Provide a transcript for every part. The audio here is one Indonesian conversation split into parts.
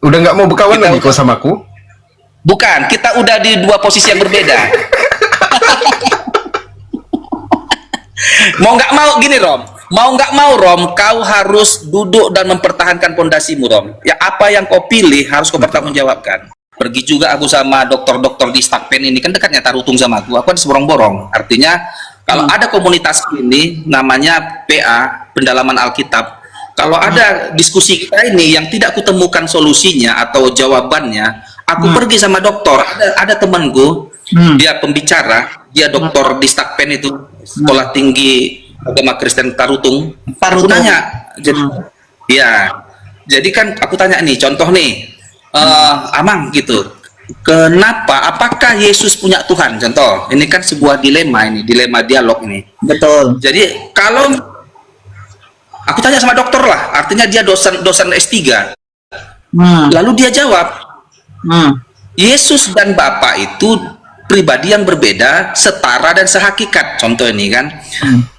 Udah nggak mau berkawan Kita lagi kau sama aku? Bukan, kita udah di dua posisi yang berbeda. Mau nggak mau gini Rom, mau nggak mau Rom, kau harus duduk dan mempertahankan pondasimu Rom. Ya apa yang kau pilih harus kau pertanggungjawabkan. Pergi juga aku sama dokter-dokter di Stakpen ini, kan dekatnya Tarutung sama aku kan seborong-borong. Artinya kalau ada komunitas ini namanya PA, pendalaman Alkitab. Kalau ada diskusi kita ini yang tidak kutemukan solusinya atau jawabannya, aku pergi sama dokter. Ada temanku, dia pembicara, dia dokter di Stakpen itu, sekolah tinggi agama Kristen Tarutung. Aku nanya, jadi kan aku tanya nih, contoh nih, Amang gitu, kenapa? Apakah Yesus punya Tuhan? Contoh, ini kan sebuah dilema ini, dilema dialog ini. Betul. Jadi kalau aku tanya sama dokter lah, artinya dia dosen S3. Lalu dia jawab, Yesus dan Bapa itu pribadi yang berbeda, setara dan sehakikat. Contoh ini kan.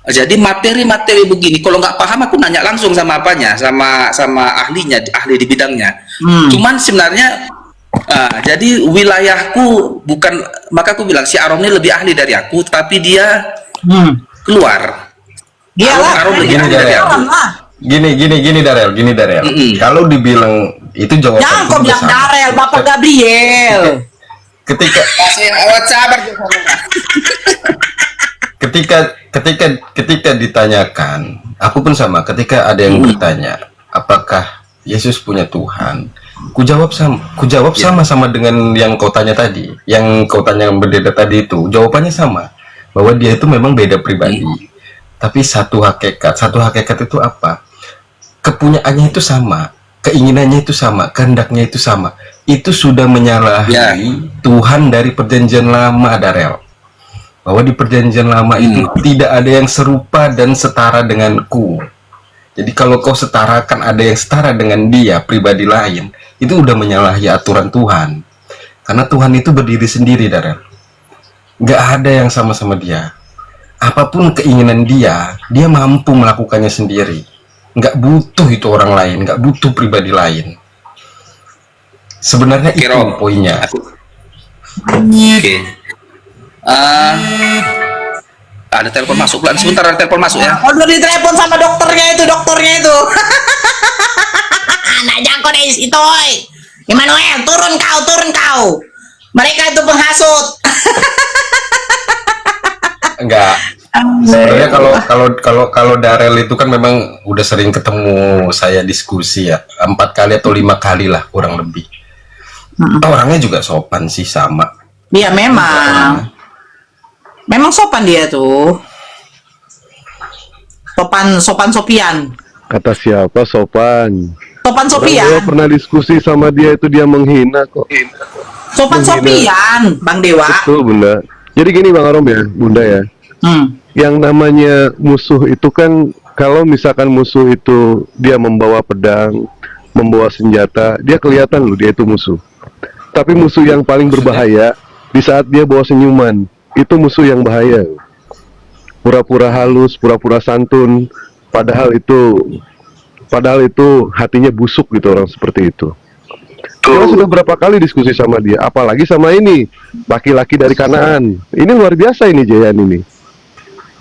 Jadi materi-materi begini, kalau nggak paham aku nanya langsung sama apanya, sama ahlinya, ahli di bidangnya. Cuman sebenarnya jadi wilayahku bukan, maka aku bilang si Arom ini lebih ahli dari aku, tapi dia keluar. Arom lebih ahli dari aku. Gini Darel. Kalau dibilang itu jawaban. Jangan kau bilang Darel, Bapak Gabriel. Ketika ditanyakan, aku pun sama. Ketika ada yang bertanya, apakah Yesus punya Tuhan? Ku jawab sama dengan yang kau tanya tadi, yang kau tanya yang berbeda tadi itu. Jawabannya sama, bahwa dia itu memang beda pribadi. Tapi satu hakikat itu apa? Kepunyaannya itu sama, keinginannya itu sama, kehendaknya itu sama. Itu sudah menyalahi Tuhan dari perjanjian lama, Darel. Bahwa di perjanjian lama itu tidak ada yang serupa dan setara denganku. Jadi kalau kau setarakan ada yang setara dengan dia, pribadi lain, itu udah menyalahi aturan Tuhan. Karena Tuhan itu berdiri sendiri, Darel. Nggak ada yang sama-sama dia. Apapun keinginan dia mampu melakukannya sendiri. Nggak butuh itu orang lain, nggak butuh pribadi lain. Sebenarnya itu poinnya. Ada telepon masuk, sebentar ada telepon masuk ya. Udah ditelepon sama dokternya itu. Anak jangkau dari situ, Immanuel, turun kau. Mereka itu penghasut. Enggak. Sebenarnya kalau Darel itu kan memang udah sering ketemu saya diskusi ya, 4 kali atau 5 kali lah kurang lebih. Orangnya juga sopan sih, sama. Dia memang sopan dia tuh. Sopian. Kata siapa sopan? Sopan Sopian. Bang Dewa pernah diskusi sama dia itu, dia menghina kok. Sopian, Bang Dewa. Betul, Bunda. Jadi gini Bang Arom ya, Bunda ya. Yang namanya musuh itu kan, kalau misalkan musuh itu dia membawa pedang, membawa senjata, dia kelihatan loh dia itu musuh. Tapi musuh yang paling berbahaya di saat dia bawa senyuman, itu musuh yang bahaya. Pura-pura halus, pura-pura santun, padahal itu hatinya busuk gitu, orang seperti itu. Kita sudah berapa kali diskusi sama dia, apalagi sama ini laki-laki dari Kanaan. Ini luar biasa ini Jayan ini.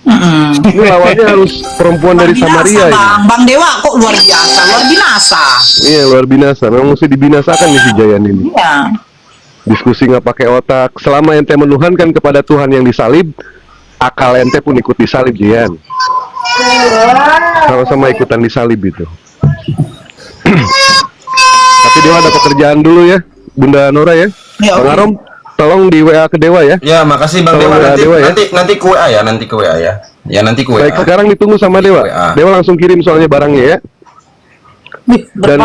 Ini lawannya harus perempuan dari Samaria ini. Bang Dewa kok luar biasa, luar binasa. Iya, luar binasa. Memang mesti dibinasakan nih si Jayan ini. Iya. Diskusi nggak pakai otak. Selama ente menuhankan kepada Tuhan yang disalib, akal ente pun ikut disalib, Jayan. Sama-sama ikutan disalib itu. Tapi Dewa ada pekerjaan dulu ya, Bunda Nora ya. Bang Arom, tolong di WA ke Dewa ya. Ya, makasih Bang Dewa. Nanti ke WA ya, nanti ke WA ya. Ya, nanti ke WA. Baik, sekarang ditunggu sama Dewa. Dewa langsung kirim soalnya barangnya ya. Dan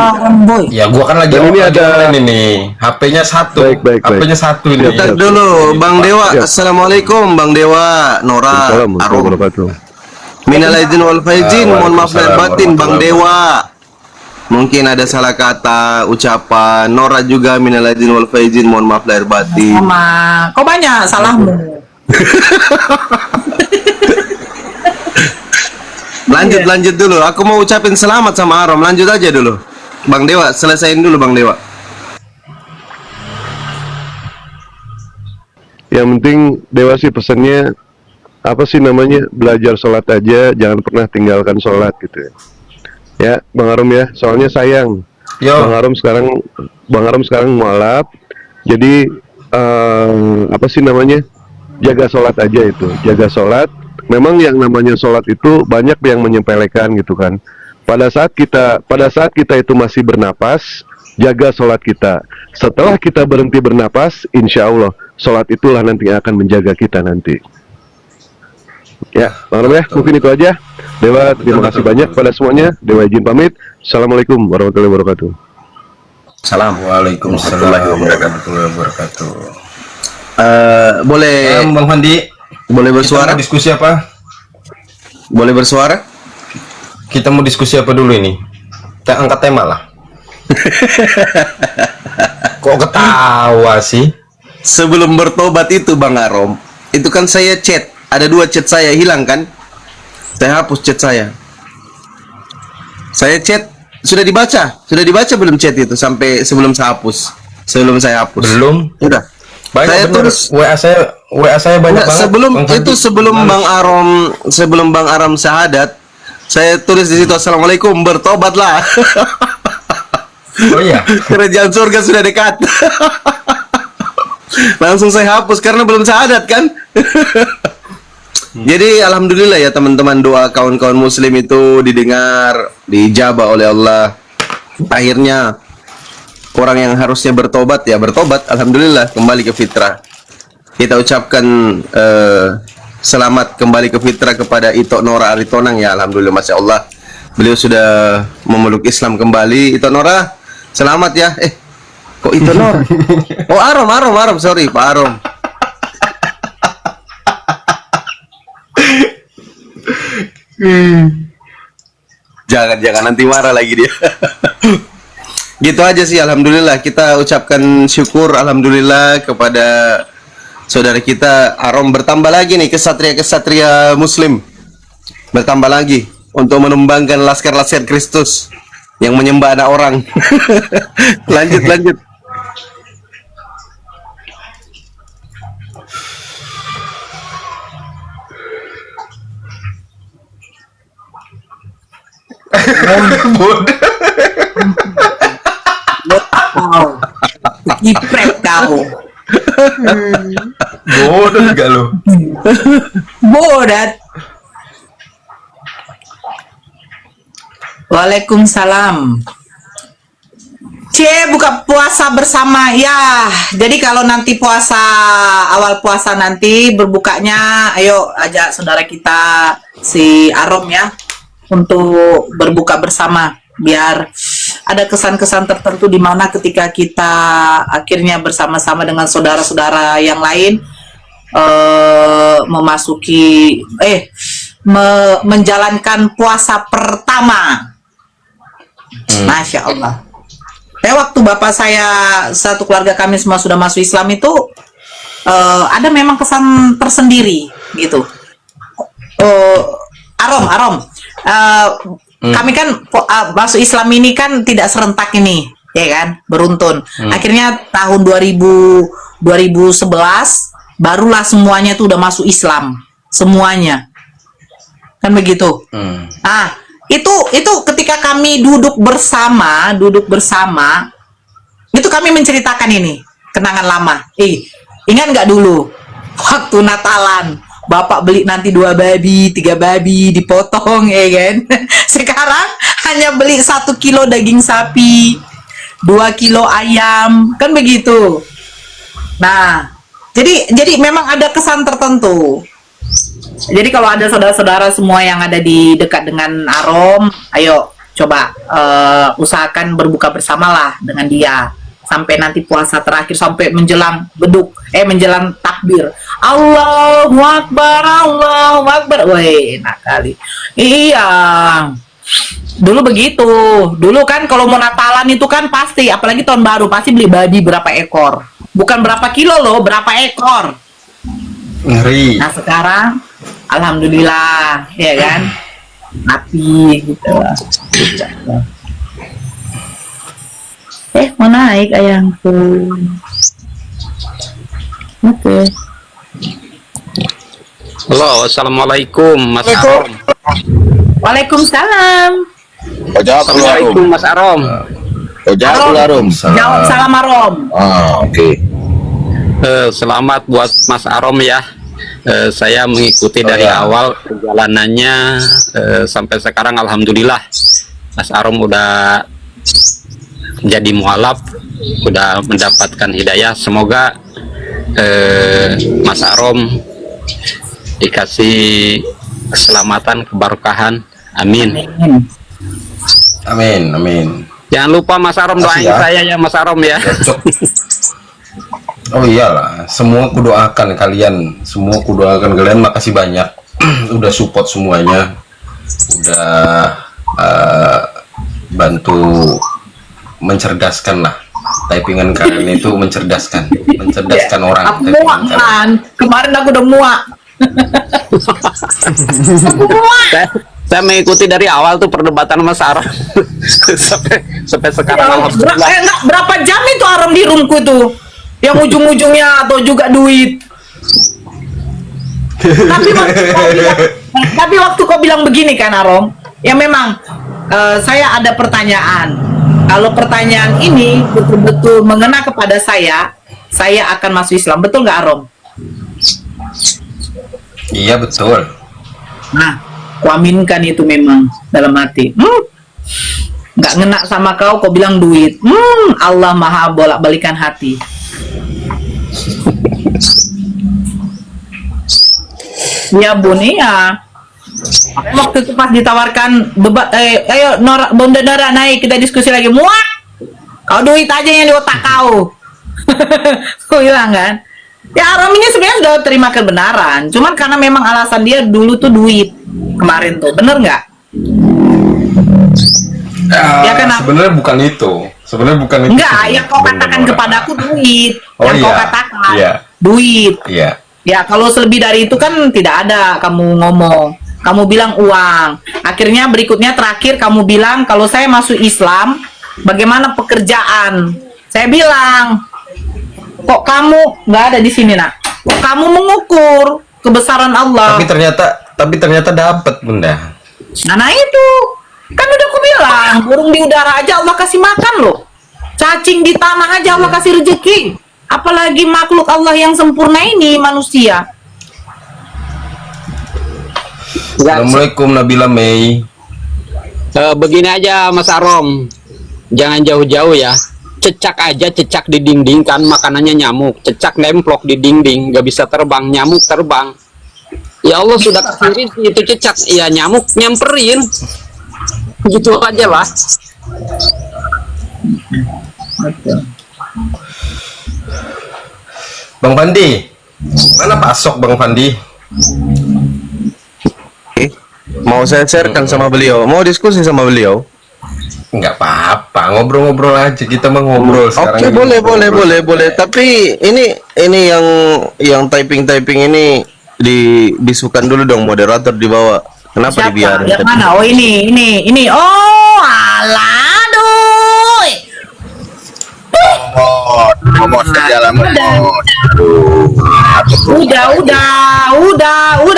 ya gua kan lagi ini ada ini HP-nya satu. Baik. HP-nya satu ini. Bentar dulu, Bang Dewa. Assalamualaikum, Bang Dewa, Nora, Arom. Minal aidin wal faizin, mohon maaf lahir batin, Bang Dewa. Mungkin ada salah kata, ucapan. Nora juga minal aidin wal faizin, mohon maaf lahir batin. Sama, kok banyak salahmu. Lanjut dulu. Aku mau ucapin selamat sama Arom. Lanjut aja dulu. Bang Dewa, selesaiin dulu Bang Dewa. Yang penting Dewa sih pesannya apa sih namanya, belajar sholat aja, jangan pernah tinggalkan sholat gitu ya. Ya Bang Arom ya, soalnya sayang Yo. Bang Arom sekarang mualaf, jadi apa sih namanya, jaga sholat aja itu, jaga sholat. Memang yang namanya sholat itu banyak yang menyepelekan gitu kan. Pada saat kita itu masih bernapas, jaga sholat kita. Setelah kita berhenti bernapas, insya Allah sholat itulah nanti yang akan menjaga kita nanti. Ya, Bang Rom ya, mungkin itu aja. Dewa, terima kasih banyak pada semuanya. Dewa izin pamit. Assalamualaikum warahmatullahi wabarakatuh. Salam. Waalaikumsalam warahmatullahi wabarakatuh. Boleh Bang Fandi, boleh kita bersuara? mau diskusi apa? Boleh bersuara? Kita mau diskusi apa dulu ini? Kita angkat tema lah. Kok ketawa sih? Sebelum bertobat itu Bang Arom, itu kan saya chat. Ada 2 chat saya hilang kan? Saya hapus chat saya. Saya chat sudah dibaca belum chat itu sampai sebelum saya hapus? Sebelum saya hapus. Belum. Udah. Banyak Saya bener. tulis WA saya banyak Enggak, banget. sebelum Bang Fandi. itu sebelum Bang Arom syahadat, saya tulis di situ Assalamualaikum, bertobatlah. Oh iya. Kerajaan surga sudah dekat. Langsung saya hapus karena belum syahadat kan. Jadi alhamdulillah ya teman-teman, doa kawan-kawan muslim itu didengar, diijabah oleh Allah. Akhirnya orang yang harusnya bertobat ya bertobat, alhamdulillah kembali ke fitrah. Kita ucapkan selamat kembali ke fitrah kepada Ito Nora Aritonang ya, alhamdulillah, masya Allah. Beliau sudah memeluk Islam kembali. Ito Nora, selamat ya. Kok Ito Nora? Oh Arom, sorry Pak Arom. Jangan nanti marah lagi dia. Gitu aja sih, alhamdulillah kita ucapkan syukur alhamdulillah kepada saudara kita Arom, bertambah lagi nih kesatria muslim, bertambah lagi untuk menumbangkan laskar-laskar Kristus yang menyembah anak orang. lanjut Iprek kau. Bodoh gak lo? Bodat. Waalaikumsalam. Buka puasa bersama ya. Jadi kalau nanti awal puasa nanti berbukanya, ayo ajak saudara kita si Arom ya untuk berbuka bersama, biar ada kesan-kesan tertentu di mana ketika kita akhirnya bersama-sama dengan saudara-saudara yang lain menjalankan puasa pertama. Masya Allah. Waktu bapak saya, satu keluarga kami semua sudah masuk Islam itu ada memang kesan tersendiri gitu. Arom, kami kan masuk Islam ini kan tidak serentak ini, ya kan, beruntun. Akhirnya tahun 2011 barulah semuanya tuh udah masuk Islam, semuanya, kan begitu. Itu ketika kami duduk bersama, itu kami menceritakan ini kenangan lama. Ingat nggak dulu waktu Natalan? Bapak beli nanti 2 babi, 3 babi dipotong, ya kan? Sekarang hanya beli 1 kilo daging sapi, 2 kilo ayam, kan begitu. Nah, jadi memang ada kesan tertentu. Jadi kalau ada saudara-saudara semua yang ada di dekat dengan Arom, ayo coba usahakan berbuka bersamalah dengan dia sampai nanti puasa terakhir, sampai menjelang menjelang takbir. Allahu Akbar, Allahu Akbar. Woi, enak kali. Iya. Dulu begitu. Dulu kan kalau mau Natalan itu kan pasti, apalagi tahun baru, pasti beli babi berapa ekor. Bukan berapa kilo loh, berapa ekor. Ngeri. Nah sekarang, alhamdulillah, ya kan, api gitu. Mau naik ayamku. Oke. Halo, assalamualaikum Mas Arom. Waalaikumsalam. Assalamualaikum Mas Arom. Jawab salam Arom. Selamat buat Mas Arom ya. Saya mengikuti dari awal perjalanannya sampai sekarang, alhamdulillah. Mas Arom udah jadi mualaf, udah mendapatkan hidayah. Semoga Mas Arom dikasih keselamatan, keberkahan. Amin. Amin, amin. Jangan lupa Mas Arom doain saya ya Mas Arom ya. Oh iyalah, semua kudoakan kalian, makasih banyak udah support semuanya, udah bantu mencerdaskan lah. Typingan kalian itu mencerdaskan orang. Aku muak kan, kemarin aku udah muak. Saya mengikuti dari awal tuh perdebatan Mas Arom sampai sekarang alhamdulillah. Berapa jam itu Arom di roomku itu? Yang ujung-ujungnya atau juga duit. Tapi waktu kau bilang begini kan Arom, ya memang saya ada pertanyaan. Kalau pertanyaan ini betul-betul mengena kepada saya akan masuk Islam. Betul nggak Arom? Iya betul. Nah, kuaminkan itu memang dalam hati. Nggak ngena sama kau bilang duit. Allah maha bolak-balikan hati. Ya Bun, iya. Waktu itu pas ditawarkan debat, ayo Bunda Nora naik, kita diskusi lagi. Muak, kau duit aja yang di otak kau. Kau bilang kan? Ya Arom ini sebenarnya sudah terima kebenaran, cuman karena memang alasan dia dulu tuh duit kemarin tuh, bener nggak? Ya kan? Sebenarnya bukan itu. Enggak, yang kau katakan kepadaku duit. Kau katakan duit. Iya. Ya kalau selebih dari itu kan tidak ada kamu ngomong. Kamu bilang uang. Akhirnya berikutnya terakhir kamu bilang kalau saya masuk Islam, bagaimana pekerjaan? Saya bilang, kok kamu nggak ada di sini nak? Kok kamu mengukur kebesaran Allah? Tapi ternyata dapat Bunda. Nah itu kan udah aku bilang, burung di udara aja Allah kasih makan loh. Cacing di tanah aja Allah kasih rezeki. Apalagi makhluk Allah yang sempurna ini, manusia. Assalamualaikum Nabila Mei. Begini aja Mas Arom, jangan jauh-jauh ya. Cecak di dinding kan makanannya nyamuk. Cecak nemplok di dinding, gak bisa terbang, nyamuk terbang. Ya Allah sudah kasih itu cecak, ya nyamuk nyamperin. Gitu aja lah. Bang Fandi, mana pasok Bang Fandi? Mau saya sharekan sama beliau, mau diskusi sama beliau. Nggak apa-apa, ngobrol-ngobrol aja, kita mau ngobrol sekarang. Oke, boleh. Tapi ini yang typing ini dibisukan dulu dong moderator di bawah. Kenapa Siapa? dibiarin? Yang mana? Oh ini. Oh, alah, aduh. Ngomong sejalan Udah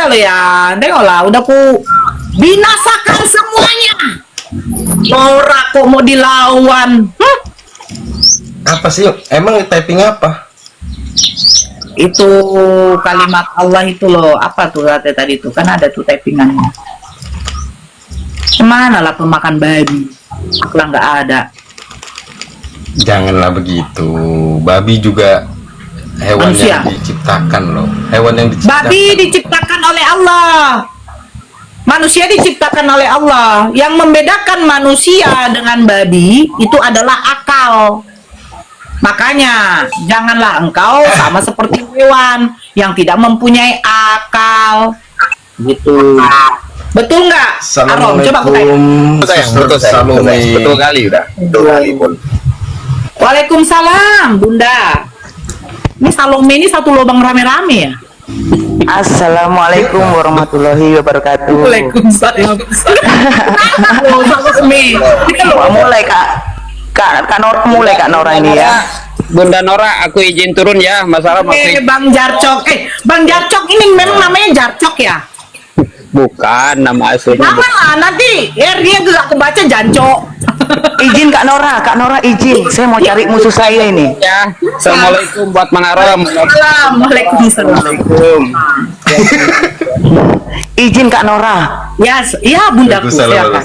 lo ya. Tengoklah, udah ku binasakan semuanya. Nora kok mau dilawan? Apa sih? Emang typing apa? Itu kalimat Allah itu loh. Apa tuh katanya tadi tuh? Kan ada tuh typingannya. Kemana lah pemakan babi? Akla nggak ada. Janganlah begitu. Babi juga hewan Manusia. yang diciptakan loh. Hewan yang diciptakan. Babi diciptakan oleh Allah. Manusia diciptakan oleh Allah. Yang membedakan manusia dengan babi itu adalah akal. Makanya janganlah engkau sama seperti hewan yang tidak mempunyai akal. Gitu. Betul nggak? Arom, coba aku tanya. Betul kali udah. Betul kali pun. Waalaikumsalam, Bunda. Ini Salome ini satu lubang rame-rame ya? Assalamualaikum warahmatullahi wabarakatuh. Waalaikumsalam. Mulai Kak Nora mulai Kak Nora ini ya. Bunda Nora, aku izin turun ya. Mas Arom, aku Bang Jarcok. Bang Jarcok ini memang namanya Jarcok ya? bukan nama aslinya. Nama lah, nanti dia gak kebaca Jancok. Izin Kak Nora izin. Saya mau cari musuh saya ini. Ya, assalamualaikum buat Mang Arom. Waalaikumsalam. Izin Kak Nora. Ya bundaku, silakan.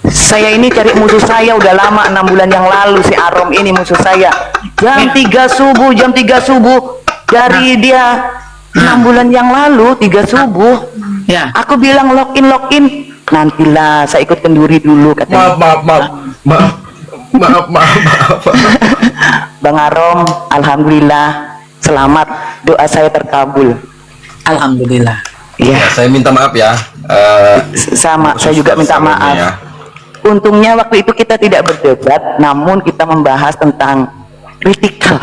Saya ini cari musuh saya udah lama, 6 bulan yang lalu si Arom ini musuh saya. Jam 3 subuh dari dia 6 bulan yang lalu 3 subuh. Ya. Aku bilang login. Nantilah saya ikut kenduri dulu katanya. Maaf. Bang Arom, alhamdulillah selamat, doa saya terkabul. Alhamdulillah. Iya, Ya, saya minta maaf ya. sama saya juga minta maaf. Ya. Untungnya waktu itu kita tidak berdebat, namun kita membahas tentang kritikal.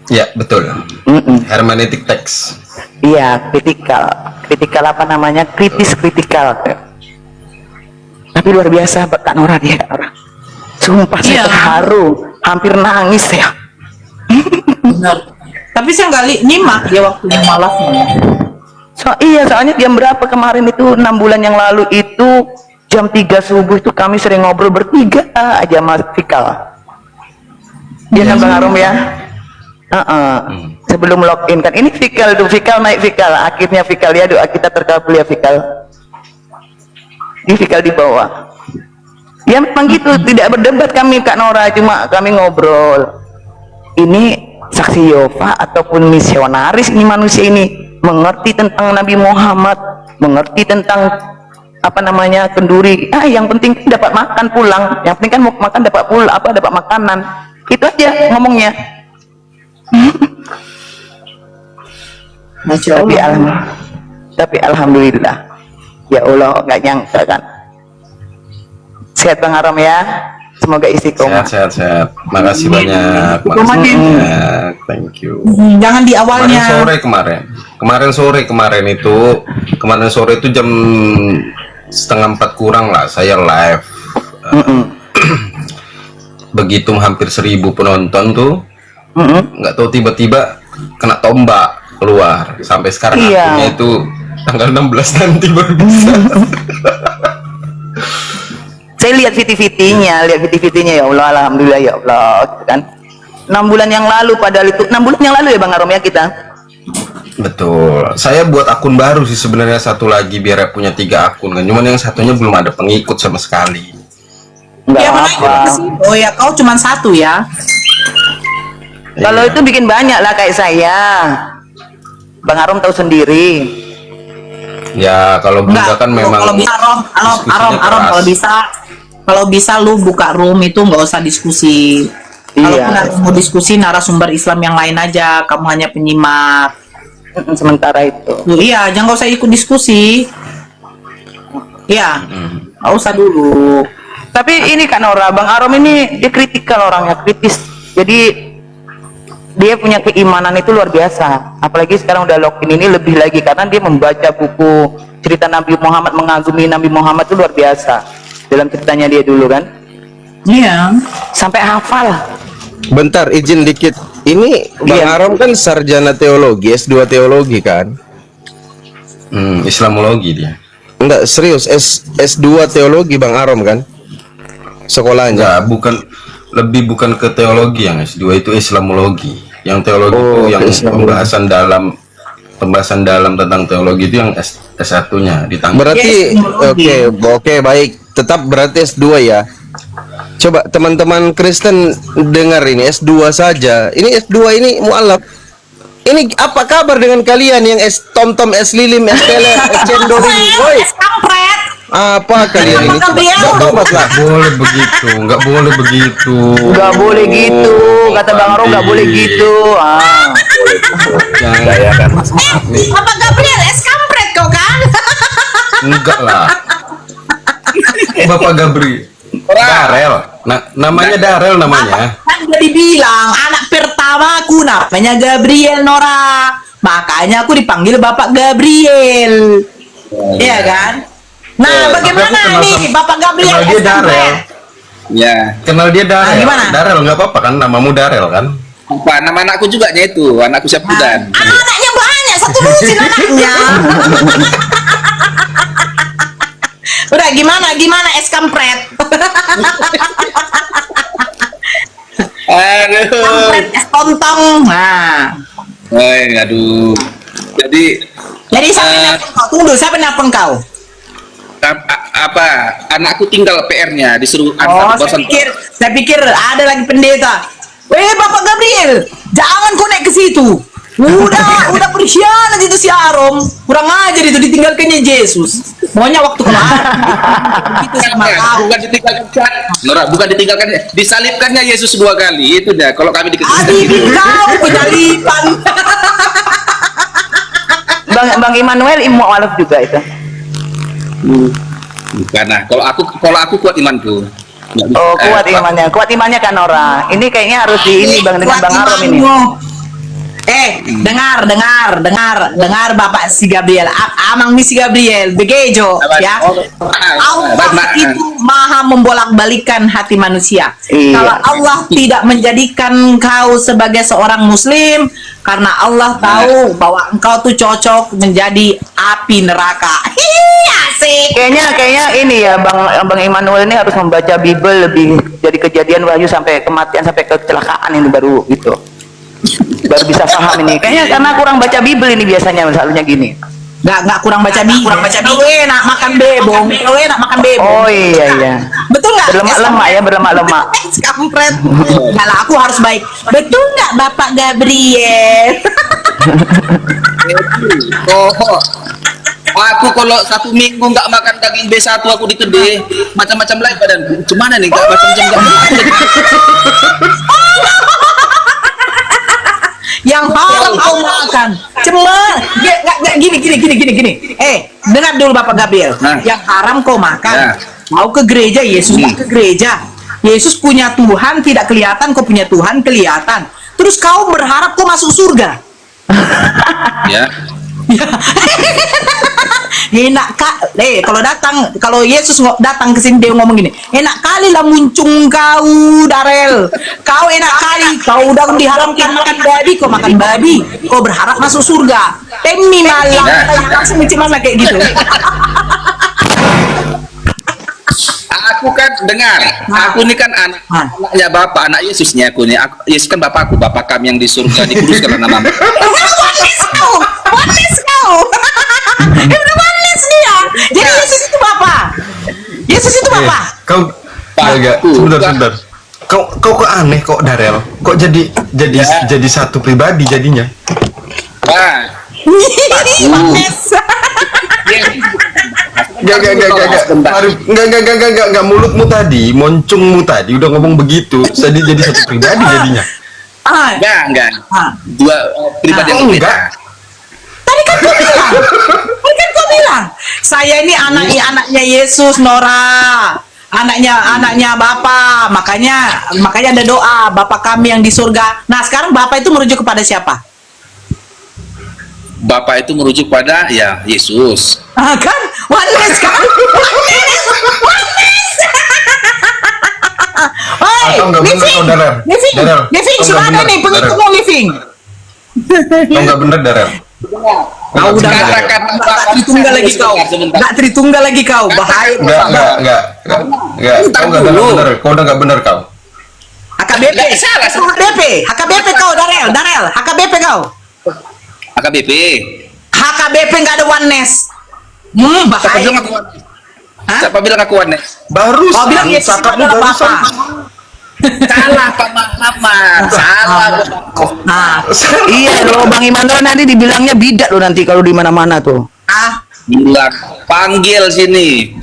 Ya, betul. Mm-mm. Hermeneutik teks. Iya, kritikal apa namanya, kritikal. Tapi luar biasa Kak Nora dia. Sumpah saya terharu, hampir nangis ya. Benar. Tapi saya nggak nyimak dia waktu malasnya. Soalnya jam berapa kemarin itu 6 bulan yang lalu itu jam 3 subuh itu kami sering ngobrol bertiga aja Mas Fikal. Dia kan Bang Arom ya. Sebelum login kan ini Fikal tuh, Fikal naik Fikal, akhirnya Fikal ya, doa kita terkabul ya Fikal. Di Fikal di bawah. Ya memang gitu, tidak berdebat kami Kak Nora, cuma kami ngobrol. Ini saksi Yehova ataupun misionaris ini manusia ini mengerti tentang Nabi Muhammad, mengerti tentang apa namanya kenduri. Yang penting dapat makan pulang. Yang penting kan mau makan dapat dapat makanan. Itu aja ngomongnya. Masya Allah. Tapi alhamdulillah. Ya Allah, nggak nyangka kan. Sehat Bang Arom ya. Semoga istiqomah. Sehat. Makasih banyak. Thank you. Jangan di awalnya. Kemarin sore itu jam 3:30 kurang lah saya live. Begitu hampir 1.000 penonton tuh, nggak tahu tiba-tiba kena tombak keluar. Sampai sekarang akunnya itu tanggal 16 nanti baru bisa. Saya lihat VT-VT-nya ya Allah, alhamdulillah ya Allah, gitu kan. 6 bulan yang lalu, padahal itu 6 bulan yang lalu ya Bang Arom ya kita. Betul. Saya buat akun baru sih sebenarnya, satu lagi biar punya 3 akun kan. Cuman yang satunya belum ada pengikut sama sekali. Enggak Ya apa. Oh ya, kau cuma 1 ya. Kalau itu bikin banyak lah kayak saya. Bang Arom tahu sendiri. Ya kalau Bunda kan memang kalau bisa Arom kalau bisa lu buka room itu nggak usah diskusi. Kalau mau diskusi narasumber Islam yang lain aja, kamu hanya penyimak. Sementara itu. Iya, jangan usah ikut diskusi. Iya, nggak usah dulu. Tapi ini Kak Nora, Bang Arom ini dia kritikal orangnya, kritis. Jadi dia punya keimanan itu luar biasa. Apalagi sekarang udah login ini lebih lagi karena dia membaca buku cerita Nabi Muhammad, mengagumi Nabi Muhammad itu luar biasa. Dalam ceritanya dia dulu kan. Iya. Sampai hafal. Bentar, izin dikit. Ini Bang Arom kan sarjana teologi, S2 teologi kan? Islamologi dia. Enggak, serius, S2 teologi Bang Arom kan? Sekolahnya. Enggak, bukan ke teologi yang S2 itu Islamologi. Yang teologi itu yang pembahasan dalam tentang teologi itu yang S1-nya ditanggung. Berarti oke, baik. Tetap berarti S2 ya. Coba teman-teman Kristen dengar ini S2 saja. Ini S2 ini mualaf. Ini apa kabar dengan kalian yang S Tomtom, S Lilim, S Teler, S Cendol ini? Woi. Apa kalian ini? Tobatlah. Nggak boleh begitu. Nggak boleh gitu. Kata Bang Arom nggak boleh gitu. Bapak Gabriel es kampret kau kan? Enggak lah. Bapak Gabriel. Darel. Namanya Darel namanya. Kan udah dibilang anak pertamaku namanya Gabriel Nora. Makanya aku dipanggil Bapak Gabriel. Iya kan? Nah, bagaimana nih Bapak Gabriel? Dia Darel. Ya. Kenal dia Darel. gimana? Darel nggak apa-apa kan, namamu Darel kan? Apa nama anakku juga itu, anakku Syafrudan. Anaknya banyak, satu lusin anaknya. Udah gimana es kampret? Aduh. Kampret es tontong. Nah. Aduh. Jadi Siapa yang nelpon kau? Tunggu, siapa yang nelpon kau? apa anakku tinggal PR-nya disuruh Oh, antar saya pikir ada lagi pendeta. Weh, Bapak Gabriel, jangan kau naik ke situ. Udah berkhianat itu si Arom. Kurang ajar itu, ditinggalkannya Yesus. Maunya waktu kemarin. Itu sama kau. bukan ditinggalkan Nora, bukan ditinggalkan, disalibkannya Yesus 2 kali. Itu dah kalau kami dikejar. Kau penyalipan. Bang Immanuel ilmu alaf juga itu. Bukan, nah kalau aku kuat imanku. Oh, kuat imannya kan Nora. Ini kayaknya harus di ini Bang dengan Bang Arom ini. Dengar Bapak si Gabriel, Amang si Gabriel, begejo ya. Allah itu maha membolak-balikan hati manusia. Iya. Kalau Allah tidak menjadikan kau sebagai seorang muslim, karena Allah tahu bahwa engkau tuh cocok menjadi api neraka. Asik. Kayaknya ini ya Bang Immanuel ini harus membaca Bible lebih dari kejadian Wahyu sampai kematian sampai kecelakaan ini baru gitu. Baru bisa paham ini. Kayaknya karena kurang baca Bible ini biasanya misalnya gini. Nggak kurang baca Bible. Kau enak makan bebong. Oh iya. Betul nggak? Berlemak-lemak. Kampret. Kalau aku harus baik. Betul nggak Bapak Gabriel? Aku kalau 1 minggu nggak makan daging B1 aku ditedih macam-macam lain badanku. Cuman nih nggak macam-macam Yang haram kau makan. Nggak gini. Dengar dulu Bapak Gabriel. Yang haram kau makan. Mau ke gereja, Yesus nggak ke gereja. Yesus punya Tuhan tidak kelihatan, kau punya Tuhan kelihatan. Terus kau berharap kau masuk surga. ya. Enak kak, kalau Yesus datang ke sini dia ngomong gini, enak kali lah muncung kau Darel, kau enak kali, kau udah diharamkan makan babi, kau makan babi, kau berharap masuk surga, demi malam, langsung macam kayak gitu. Aku kan dengar, aku ini kan anaknya Bapak, anak Yesusnya aku nih. Yesus kan Bapakku, Bapak kami yang di surga, dikuduskan nama. Wanis kau. Wanis dia. Jadi Yesus itu Bapak. Yesus itu Bapak. Kau sebentar. Kau kok aneh kok Darel? Kok jadi satu pribadi jadinya? Wanis. Enggak, mulutmu tadi, moncungmu tadi udah ngomong begitu, jadi satu pribadi jadinya. Enggak. Dua pribadi yang berbeda. Tadi kan kau bilang, saya ini anaknya Yesus, Nora. Anaknya Bapa. Makanya ada doa, Bapa kami yang di surga. Nah, sekarang Bapa itu merujuk kepada siapa? Bapak itu merujuk pada ya Yesus. Kan? Wanis kan? Living sudah ada nih pengikutmu Living. Kau nggak bener Darel. Kau udah nggak Tritunggal lagi kau. Nggak Tritunggal lagi kau. Bahaya. Enggak. Kau udah nggak bener kau. HKBP kau Darel. HKBP kau. HKBP nggak ada oneness. Bahaya. Siapa bilang aku oneness? Baru kau bilang Yesus adalah Bapa. Salah pemahaman. Salah. Iya loh Bang Immanuel nanti dibilangnya bidak loh nanti kalau di mana-mana tuh. Bilang panggil sini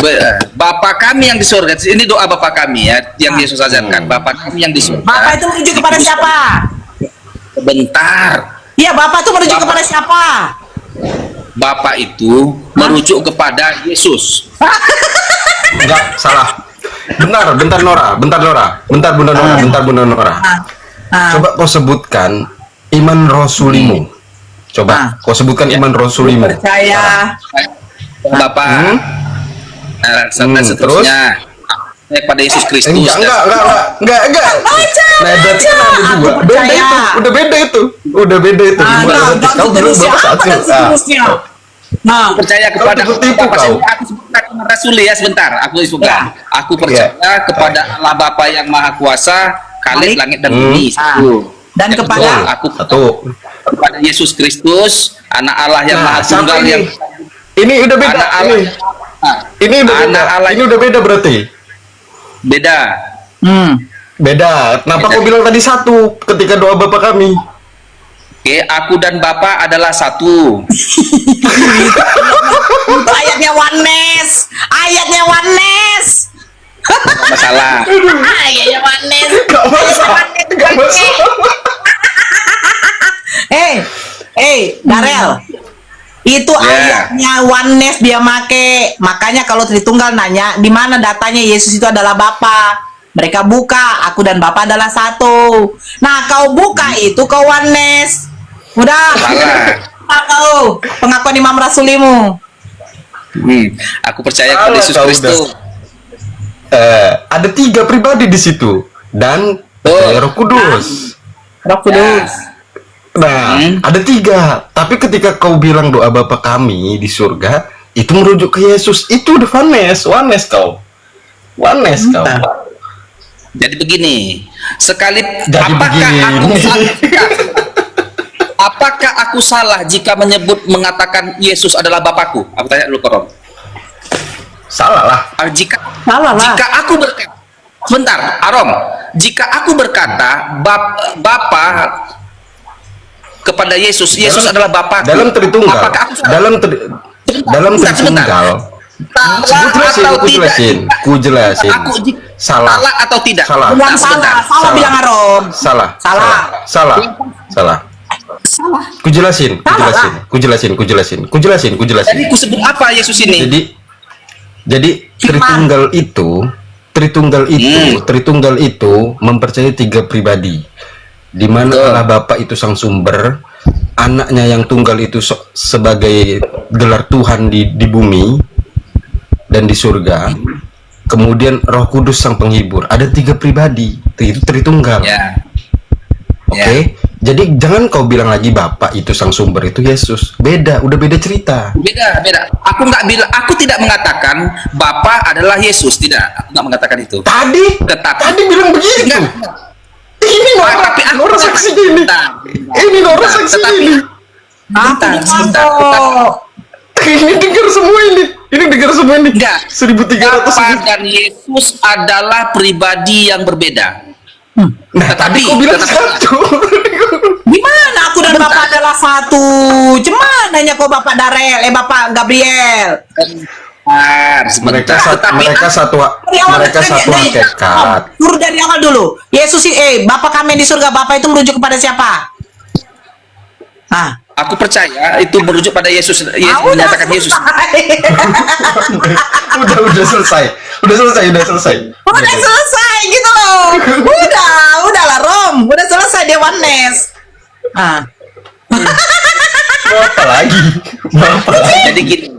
Bapak kami yang di surga. Ini doa Bapak kami ya yang Yesus ajarkan. Bapak kami yang di surga. Bapak itu merujuk kepada siapa? Sebentar. Iya, Bapak itu merujuk kepada siapa? Bapak itu merujuk kepada Yesus. Enggak, salah. Bentar Nora. Bentar Bunda Nora. Coba kau sebutkan iman rasulimu. Coba kau sebutkan iman rasulimu. Percaya. Bapak. Sampai seterusnya. Pada Yesus Kristus. Enggak. Nah, berarti kan ada dua. Aku percaya. Udah beda itu. Nah, Kau bilang Bapak satu. seterusnya. Nah, Percaya kepada Kau tertipu Bapa. kau. Aku sebutkan Rasul ya sebentar. Aku sebutkan. Aku percaya kepada Allah Bapa yang Maha Kuasa, Khalik langit dan bumi. Satu. Dan Yang kepada kedua, aku Satu. kepada Yesus Kristus, Anak Allah yang Nah, Maha Tunggal sampai yang ini udah beda. Anak Allah. Ini udah beda. Anak Allah Ini udah beda berarti. beda. Beda. Kenapa Beda. kau bilang tadi satu ketika doa Bapak kami? Oke, aku dan Bapa adalah satu. itu ayatnya oneness. Ayatnya oneness. Nggak masalah. Ayatnya oneness. Gak masalah. Gak masalah. Darel. Itu Ya. ayatnya oneness dia make. Makanya kalau Tritunggal nanya, di mana datanya Yesus itu adalah Bapa? Mereka buka, aku dan Bapa adalah satu. Nah, kau buka itu kau oneness. Udah. Salah. Kau pengakuan Imam Rasulimu. Aku percaya kepada Salah Yesus kau Kristus. Ada 3 pribadi di situ dan Roh Kudus. Roh Kudus. Nah, ada 3. Tapi ketika kau bilang doa Bapa kami di surga, itu merujuk ke Yesus. Itu udah oneness kau. Oneness kau. Jadi begini, Jadi begini. Apakah aku salah jika mengatakan Yesus adalah Bapakku? Aku tanya dulu ke Rom. Salah lah. Jika Salah lah. jika aku berkata, sebentar, Arom, jika aku berkata Bapa kepada Yesus adalah Bapakku. Dalam Tritunggal. Apakah aku salah? Dalam Sebentar, Tritunggal. Ku jelasin. Salah. Salah atau tidak? Salah. Bilang salah bilang Arom. Salah. Salah. Ku jelasin. Jadi ku sebut apa Yesus ini? Jadi Tritunggal itu mempercayai 3 pribadi, di mana Allah Bapa itu sang sumber, anaknya yang tunggal itu sebagai gelar Tuhan di bumi dan di surga, kemudian Roh Kudus sang penghibur. Ada 3 pribadi, itu Tritunggal. Ya. Oke. Jadi jangan kau bilang lagi Bapak itu sang sumber, itu Yesus. Udah beda cerita. Beda. Aku tidak mengatakan Bapa adalah Yesus, tidak. Aku nggak mengatakan itu. Tadi bilang begitu. Enggak. Ini Tapi aku Nora saksi ini. Ini Nora saksi ini. Sebentar. Ini dengar semua ini. Enggak. 1300 Bapa ini. dan Yesus adalah pribadi yang berbeda. Nah, tadi kau bilang satu. Gimana aku dan Bapak adalah satu? Cumananya kok Bapak Darel, Bapak Gabriel. Mereka satu hakikat. Turun dari awal dulu. Yesus Bapak kami di surga, Bapak itu merujuk kepada siapa? Aku percaya itu merujuk pada Yesus. Menyatakan Yesus. Udah selesai. Udah selesai gitu loh. Udahlah Rom. Udah selesai dia oneness. Mau apa lagi? Jadi gini.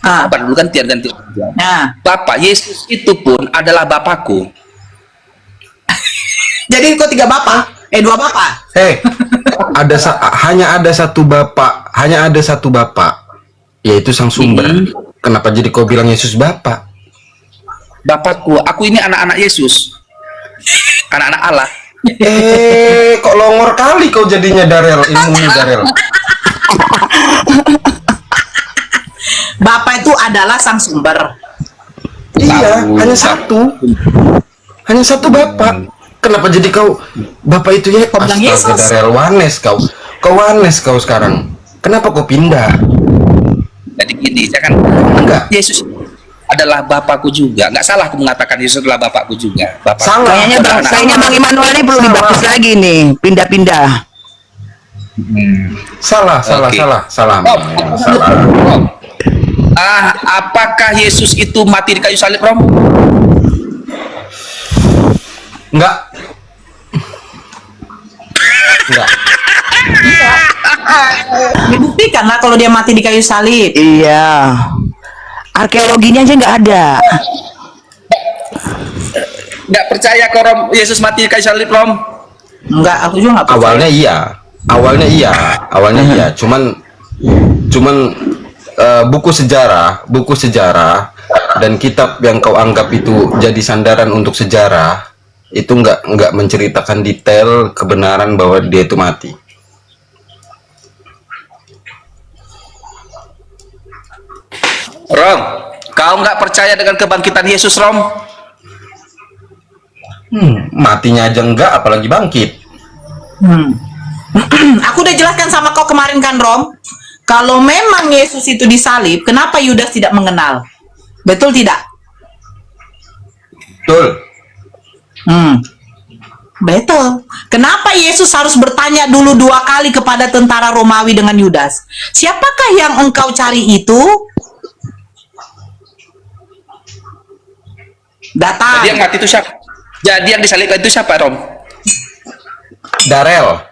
Bapak dulu kan ganti. Bapak Yesus itu pun adalah Bapakku. Jadi kok 3 bapak? 2 bapak. Hanya ada satu bapak, yaitu sang sumber. Kenapa jadi kau bilang Yesus Bapak? Bapakku, aku ini anak-anak Yesus, anak-anak Allah. Kok longor kali kau jadinya Darel, ilmunya Darel. Bapak itu adalah sang sumber. Iya, hanya satu bapak. Kenapa jadi kau bapak itu ya? Astaga Darel, wanes kau wanes sekarang. Kenapa kau pindah? Jadi gini, jangan. Enggak. Yesus adalah Bapakku juga. Nggak salah aku mengatakan Yesus adalah Bapakku juga. Salah. Kayaknya Bang Immanuel ini perlu dibahas lagi nih, pindah-pindah. Salah. Apakah Yesus itu mati di kayu salib, Rom? Enggak. Dibuktikan lah kalau dia mati di kayu salib. Iya. Arkeologinya aja nggak ada. Nggak percaya kok Rom, Yesus mati kayu salib Rom? Enggak, aku juga nggak percaya. Awalnya iya, cuman buku sejarah dan kitab yang kau anggap itu jadi sandaran untuk sejarah itu nggak menceritakan detail kebenaran bahwa dia itu mati. Rom, kau nggak percaya dengan kebangkitan Yesus Rom? Matinya aja enggak, apalagi bangkit. Aku udah jelaskan sama kau kemarin kan, Rom. Kalau memang Yesus itu disalib, kenapa Yudas tidak mengenal? Betul tidak? Betul. Betul. Kenapa Yesus harus bertanya dulu 2 kali kepada tentara Romawi dengan Yudas? Siapakah yang engkau cari itu? Datang. Jadi yang mati itu siapa? Jadi yang disalibkan itu siapa Rom? Darel.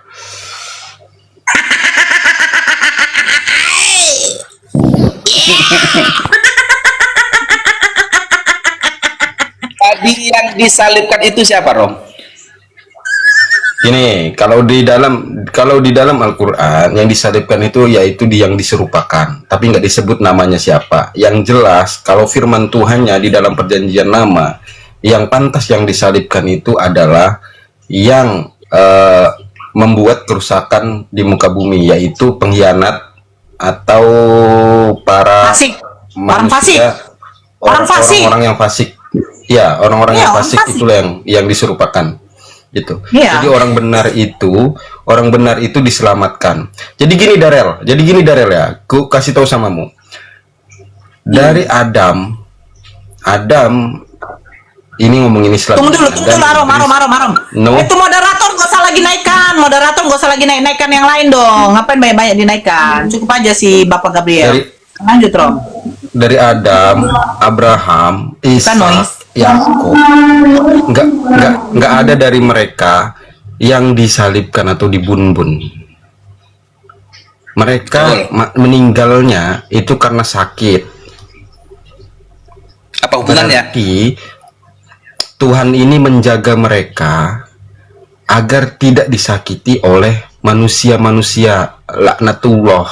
Tadi yang disalibkan itu siapa Rom? Ini kalau di dalam Al-Qur'an yang disalibkan itu yaitu yang diserupakan, tapi nggak disebut namanya siapa. Yang jelas kalau firman Tuhannya di dalam perjanjian lama, yang pantas yang disalibkan itu adalah yang membuat kerusakan di muka bumi, yaitu pengkhianat atau para Fasik. Orang fasik. orang-orang yang fasik. Ya, orang-orang Iya, yang orang fasik fasik. itulah yang diserupakan. Gitu. Iya. Jadi orang benar itu diselamatkan. Jadi gini Darel ya, ku kasih tahu samamu. Dari Adam ini ngomongin Islam. Tunggu dulu, Arom. No. Itu moderator gak usah lagi naikkan yang lain dong. Ngapain banyak-banyak dinaikkan? Cukup aja si Bapak Gabriel. Lanjut, Rom. Dari Adam, Abraham, Ishak, noise. Yakub, nggak ada dari mereka yang disalibkan atau dibun-bun. Mereka meninggalnya itu karena sakit. Apa hubungannya? Berarti Tuhan ini menjaga mereka agar tidak disakiti oleh manusia-manusia laknatullah.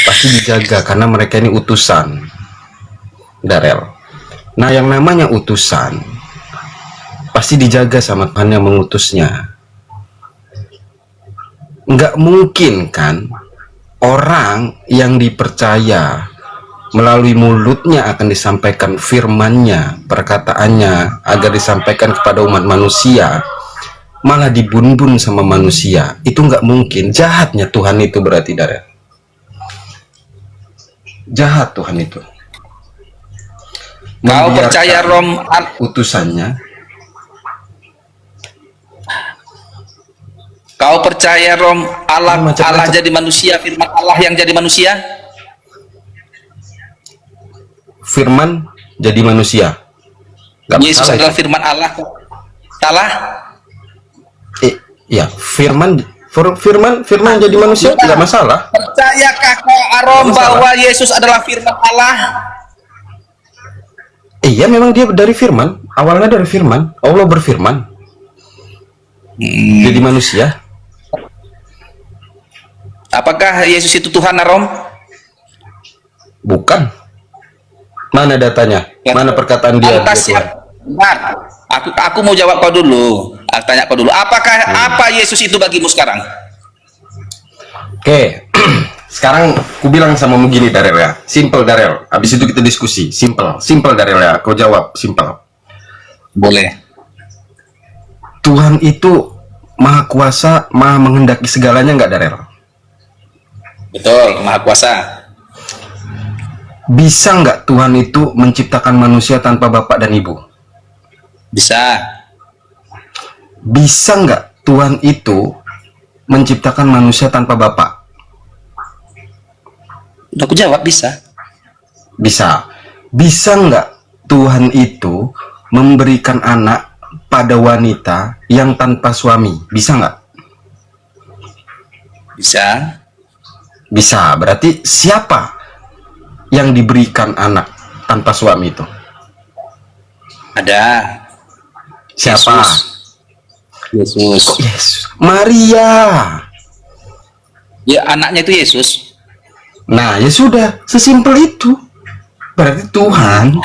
Pasti dijaga karena mereka ini utusan, Darel. Nah, yang namanya utusan pasti dijaga sama Tuhan yang mengutusnya. Nggak mungkin kan orang yang dipercaya melalui mulutnya akan disampaikan firman-Nya, perkataannya agar disampaikan kepada umat manusia, malah dibun-bun sama manusia. Itu nggak mungkin. Jahatnya Tuhan itu berarti, Darel. Jahat Tuhan itu. Kau percaya Rom utusannya? Kau percaya Rom Allah jadi manusia, firman Allah yang jadi manusia? Firman jadi manusia. Yesus adalah firman Allah. Salah? Ya, firman jadi manusia tidak masalah. Percayakah kau Arom bahwa Yesus adalah firman Allah? Iya, memang dia dari firman. Awalnya dari firman. Allah berfirman. Jadi manusia. Apakah Yesus itu Tuhan, Arom? Bukan. Mana datanya? Mana perkataan dia? Nah, aku mau jawab kau dulu. Aku tanya kau dulu. Apa Yesus itu bagimu sekarang? Oke. Sekarang ku bilang sama mu gini, Darel ya. Simple, Darel. Habis itu kita diskusi. Simple Darel ya. Kau jawab simple. Boleh. Tuhan itu maha kuasa, maha menghendaki segalanya, nggak, Darel? Betul, maha kuasa. Bisa nggak Tuhan itu menciptakan manusia tanpa bapak dan ibu? Bisa. Bisa nggak Tuhan itu menciptakan manusia tanpa bapak? Udah aku jawab, bisa. Bisa. Bisa nggak Tuhan itu memberikan anak pada wanita yang tanpa suami? Bisa nggak? Bisa. Bisa. Berarti siapa yang diberikan anak tanpa suami itu? Ada. Siapa? Yesus. Kok Yesus? Maria. Ya, anaknya itu Yesus. Nah, ya sudah, sesimpel itu. Berarti Tuhan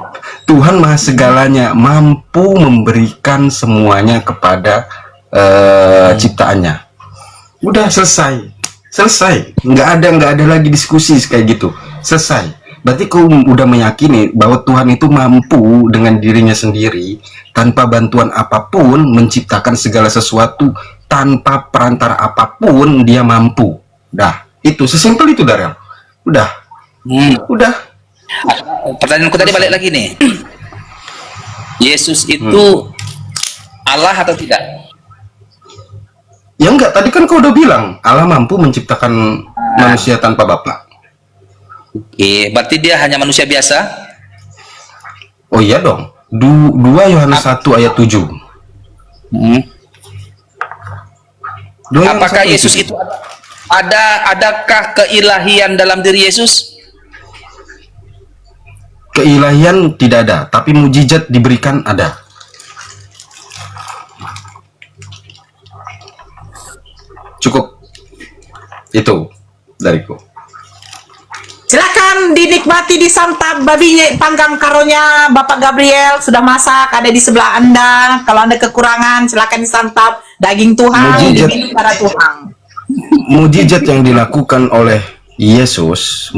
Maha Segalanya, mampu memberikan semuanya kepada ciptaannya. Udah selesai. Nggak ada lagi diskusi kayak gitu. Selesai. Berarti kau udah meyakini bahwa Tuhan itu mampu dengan dirinya sendiri, tanpa bantuan apapun, menciptakan segala sesuatu, tanpa perantara apapun dia mampu. Dah, itu sesimpel itu, Darel. Udah. Pertanyaanku tadi balik lagi nih. Yesus itu Allah atau tidak? Ya enggak, tadi kan kau udah bilang Allah mampu menciptakan manusia tanpa Bapa. Oke, berarti dia hanya manusia biasa? Oh iya dong. 2 Yohanes 1 ayat 7. Apakah Yesus itu adakah keilahian dalam diri Yesus? Keilahian tidak ada, tapi mujizat diberikan ada. Cukup. Itu dariku. Silakan dinikmati, disantap babi panggang karonya Bapak Gabriel sudah masak, ada di sebelah Anda. Kalau Anda kekurangan, silakan disantap daging Tuhan, diminum para Tuhan. Mujizat yang dilakukan oleh Yesus,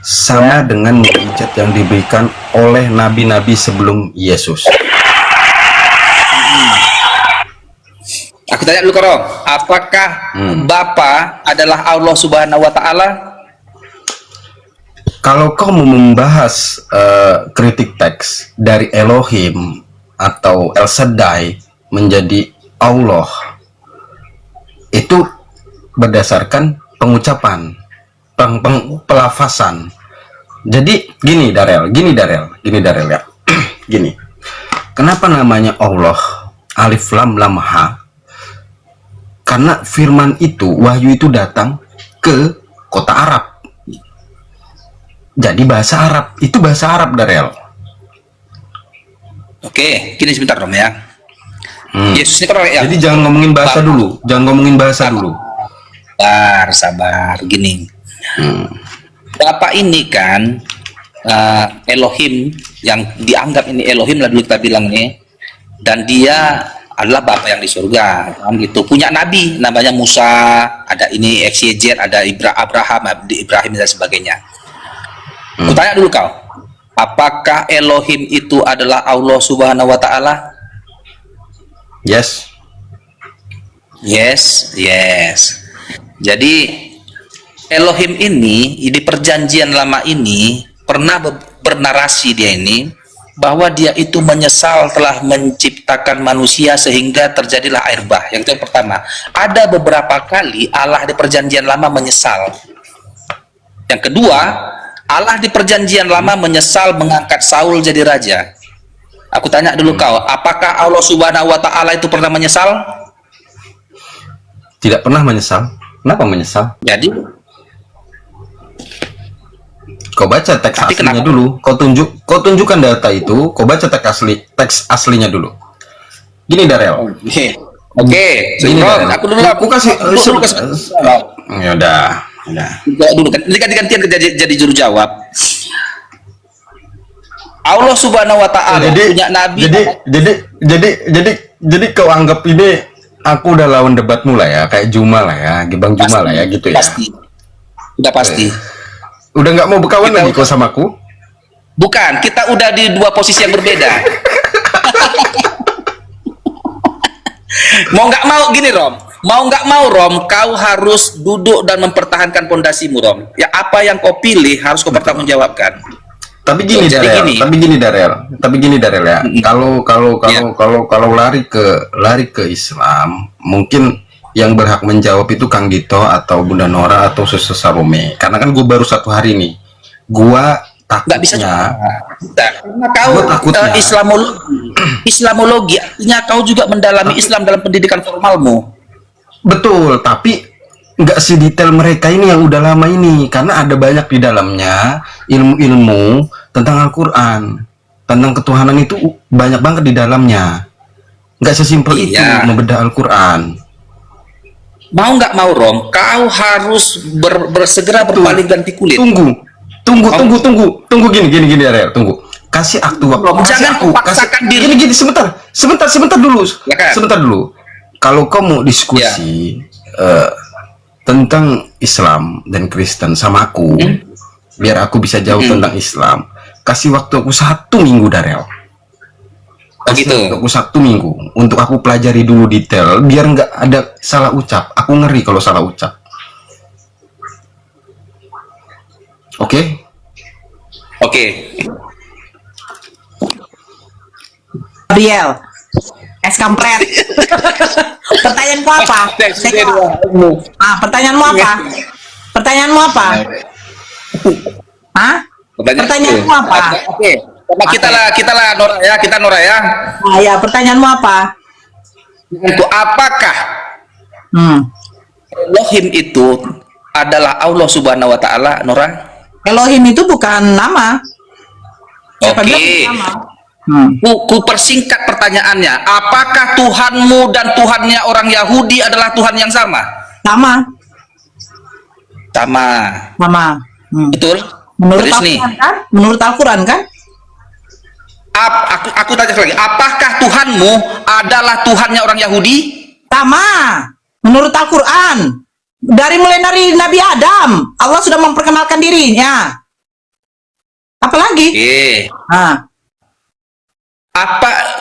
sama dengan mujizat yang diberikan oleh nabi-nabi sebelum Yesus. Aku tanya dulu Koro, apakah Bapa adalah Allah Subhanahu wa Ta'ala? Kalau kau mau membahas kritik teks dari Elohim atau El Shaddai menjadi Allah, itu berdasarkan pengucapan, pelafasan. Jadi gini Darel ya. Gini. Kenapa namanya Allah Alif Lam Lam Ha? Karena firman itu, wahyu itu datang ke kota Arab. Jadi bahasa Arab, itu bahasa Arab, Darel. Oke, gini sebentar Rom ya. Yesus ini kan orang yang... Jadi jangan ngomongin bahasa dulu, dulu. Sabar, gini. Bapak ini kan Elohim, yang dianggap ini Elohim lah dulu kita bilang nih, dan dia adalah Bapa yang di surga, kan gitu. Punya nabi namanya Musa, ada ini XYZ, ada Ibrahim dan sebagainya. Aku tanya dulu kau, apakah Elohim itu adalah Allah Subhanahu wa Ta'ala? Yes. Jadi Elohim ini di perjanjian lama ini pernah bernarasi dia ini bahwa dia itu menyesal telah menciptakan manusia sehingga terjadilah air bah. Yang itu yang pertama. Ada beberapa kali Allah di perjanjian lama menyesal. Yang kedua, Allah di perjanjian lama menyesal mengangkat Saul jadi raja. Aku tanya dulu kau, apakah Allah Subhanahu wa Ta'ala itu pernah menyesal? Tidak pernah menyesal. Kenapa menyesal? Jadi kau baca teks aslinya dulu. Kau tunjukkan data itu. Kau baca teks aslinya dulu. Gini Darel. Oke. Aku dulu. Aku kasih. Ya udah. Dulu kan. Ini ganti-gantian jadi juru jawab. Allah Subhanahu wa Ta'ala punya nabi. Jadi kau anggap ini aku udah lawan debat mulai ya, kayak Juma lah ya, Gebang Juma lah ya gitu ya. Pasti. Udah pasti. Udah nggak mau berkawan lagi kau sama aku? Bukan, kita udah di dua posisi yang berbeda. Mau nggak mau gini Rom, kau harus duduk dan mempertahankan pondasimu Rom. Ya apa yang kau pilih harus kau bertanggungjawabkan. Tapi gini Darel ya. Kalau lari ke Islam, mungkin yang berhak menjawab itu Kang Dito atau Bunda Nora atau Suster Salome. Karena kan gue baru 1 hari nih. Gua takutnya. Nggak bisa karena kau Islamologi artinya kau juga mendalami Islam dalam pendidikan formalmu. Betul, tapi nggak sedetail mereka ini yang udah lama ini, karena ada banyak di dalamnya ilmu-ilmu tentang Al-Quran, tentang ketuhanan itu banyak banget di dalamnya. Nggak sesimpel itu membedah Al-Quran. Mau nggak mau Rom, kau harus bersegera berpaling ganti kulit. Tunggu gini Ariel, tunggu. Kasih waktu. Jangan paksakan diri. Gini sebentar dulu. Sebentar dulu. Kalau kau mau diskusi tentang Islam dan Kristen sama aku, biar aku bisa jauh tentang Islam, kasih waktu aku 1 minggu, Darel. Begitu. Aku 1 minggu untuk aku pelajari dulu detail, biar nggak ada salah ucap. Aku ngeri kalau salah ucap. Oke? Gabriel, es kampret. Pertanyaanmu apa? Pertanyaanmu apa? Pertanyaanmu apa? Hah? Pertanyaanmu apa? Oke. Kita lah Nora ya. Nah, ya, pertanyaanmu apa? Itu apakah Elohim itu adalah Allah Subhanahu wa taala, Nora? Elohim itu bukan nama. Siapa bilang itu nama? Ku persingkat pertanyaannya. Apakah Tuhanmu dan Tuhannya orang Yahudi adalah Tuhan yang sama? Sama. Betul? Menurut Al-Quran kan? Menurut Al-Quran kan? Aku tanya lagi. Apakah Tuhanmu adalah Tuhannya orang Yahudi? Sama. Menurut Al-Quran. Mulai dari Nabi Adam, Allah sudah memperkenalkan dirinya. Apalagi?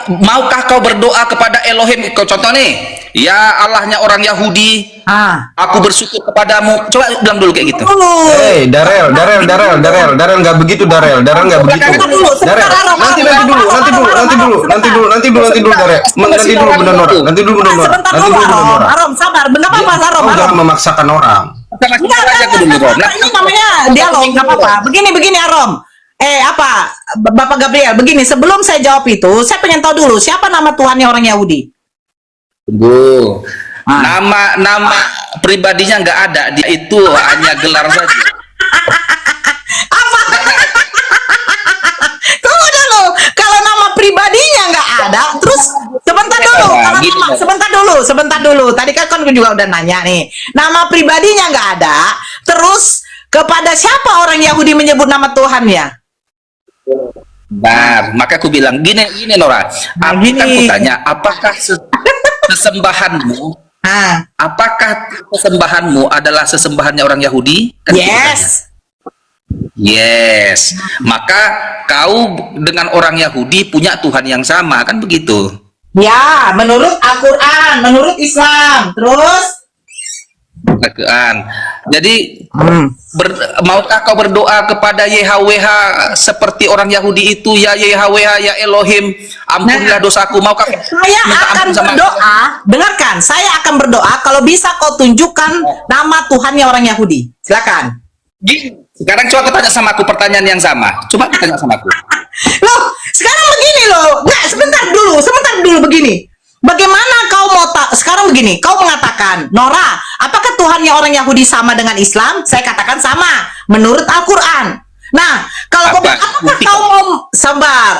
Maukah kau berdoa kepada Elohim? Kau contoh nih, ya Allahnya orang Yahudi, aku bersyukur kepadamu. Coba bilang dulu kayak gitu. Darel nggak begitu, Darel nggak begitu. Nanti dulu Darel. Nanti dulu Nora. Arom, sabar. Benar apa Arom? Jangan memaksakan orang. Ini namanya dialog, nggak apa-apa. Begini Arom. Bapak Gabriel, begini, sebelum saya jawab itu, saya pengen tahu dulu siapa nama Tuhannya orang Yahudi. Tunggu. Nama pribadinya nggak ada, dia itu hanya gelar saja. Apa? Tunggu dulu, kalau nama pribadinya nggak ada, terus sebentar dulu. Tadi kan juga udah nanya nih, nama pribadinya nggak ada, terus kepada siapa orang Yahudi menyebut nama Tuhannya? Maka aku bilang gini Nora, aku tanya, apakah sesembahanmu adalah sesembahannya orang Yahudi? Kan yes. Maka kau dengan orang Yahudi punya Tuhan yang sama, kan begitu? Ya, menurut Al-Quran, menurut Islam. Terus? Jadi maukah kau berdoa kepada YHWH seperti orang Yahudi itu, ya YHWH, ya Elohim, ampunilah dosaku? Maukah saya akan berdoa? Dengarkan, saya akan berdoa kalau bisa kau tunjukkan nama Tuhannya orang Yahudi. Silakan. Sekarang coba kau tanya sama aku pertanyaan yang sama. Coba tanya sama aku. Loh, sekarang begini loh. Nggak, sebentar dulu begini. Bagaimana kau mau sekarang begini, kau mengatakan, Nora, apakah Tuhannya orang Yahudi sama dengan Islam? Saya katakan sama, menurut Al-Quran. Nah, kalau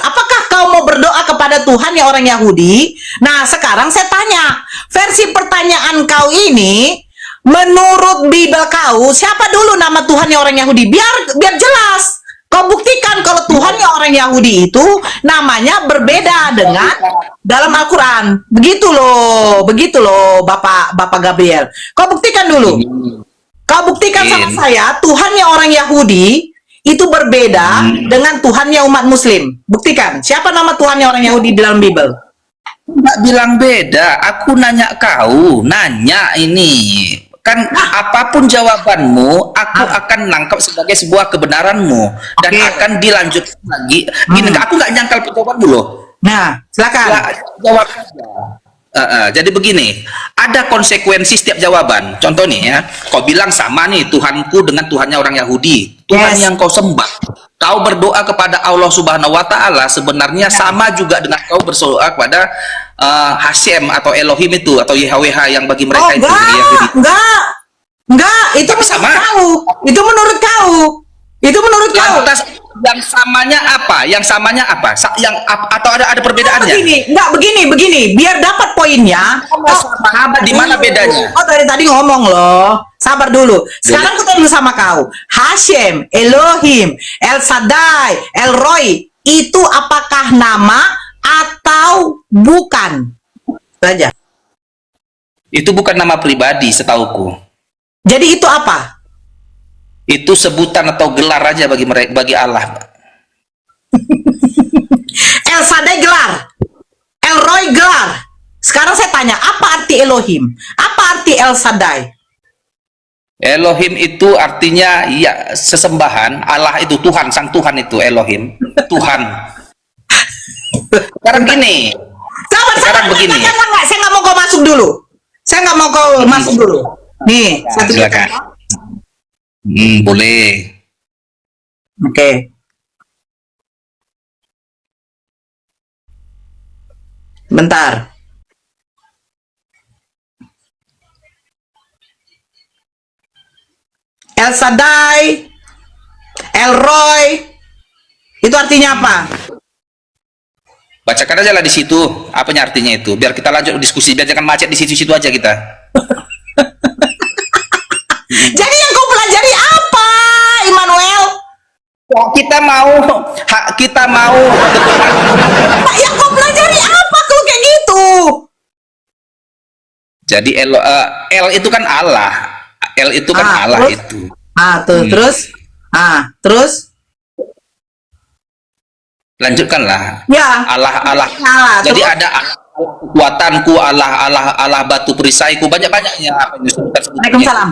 apakah kau mau berdoa kepada Tuhannya orang Yahudi? Nah, sekarang saya tanya, versi pertanyaan kau ini, menurut Bible kau, siapa dulu nama Tuhannya orang Yahudi? Biar jelas. Kau buktikan kalau Tuhannya orang Yahudi itu namanya berbeda dengan dalam Al-Quran. Begitu loh Bapak Gabriel. Kau buktikan dulu. Kau buktikan sama saya Tuhannya orang Yahudi itu berbeda dengan Tuhannya umat Muslim. Buktikan. Siapa nama Tuhannya orang Yahudi di dalam Bible? Nggak bilang beda. Aku nanya kau. Nanya ini. Kan apapun jawabanmu, aku akan nangkap sebagai sebuah kebenaranmu dan akan dilanjutkan lagi. Gini, aku nggak nyangkal jawabanmu loh. Nah, silakan. Jawab saja. Jadi begini, ada konsekuensi setiap jawaban. Contoh nih ya, kau bilang sama nih Tuhanku dengan Tuhannya orang Yahudi. Tuhan yang kau sembah, kau berdoa kepada Allah Subhanahu wa taala sebenarnya sama juga dengan kau berdoa kepada Hashem atau Elohim itu atau YHWH yang bagi mereka itu Yahudi. Enggak, itu Tapi menurut sama. kau. Itu menurut kau. Itu menurut kau. Lantas yang samanya apa? Yang samanya apa? Atau ada perbedaannya? Begini. Biar dapat poinnya. Sabar Di mana dulu. bedanya? Oh, dari tadi ngomong loh. Sabar dulu. Sekarang aku tanya dulu sama kau. Hashem, Elohim, El Shaddai, El Roy, itu apakah nama atau bukan? Saja. Itu bukan nama pribadi setauku. Jadi itu apa? Itu sebutan atau gelar aja bagi Allah. El Shaddai gelar, El Roy gelar. Sekarang saya tanya, apa arti Elohim? Apa arti El Shaddai? Elohim itu artinya ya sesembahan. Allah itu Tuhan, sang Tuhan itu Elohim, Tuhan. Sekarang gini. Sekarang begini. Enggak, saya nggak mau kau masuk dulu. Saya nggak mau kau masuk dulu. Nih, satu Silakan. Boleh. Oke. Bentar. El Shaddai, El Roy, itu artinya apa? Bacakan aja lah di situ. Apanya artinya itu? Biar kita lanjut diskusi. Biar jangan macet di situ-situ aja kita. Jadi yang kau pelajari apa, Immanuel? Kita mau Yang kau pelajari apa kalau kayak gitu? Jadi L itu kan Allah. L itu kan Allah terus? itu. Terus? Lanjutkanlah. Ya. Allah. Jadi terus? ada Allah kekuatanku, Allah batu perisaiku, banyak-banyaknya sebutan-sebutan. Waalaikumsalam.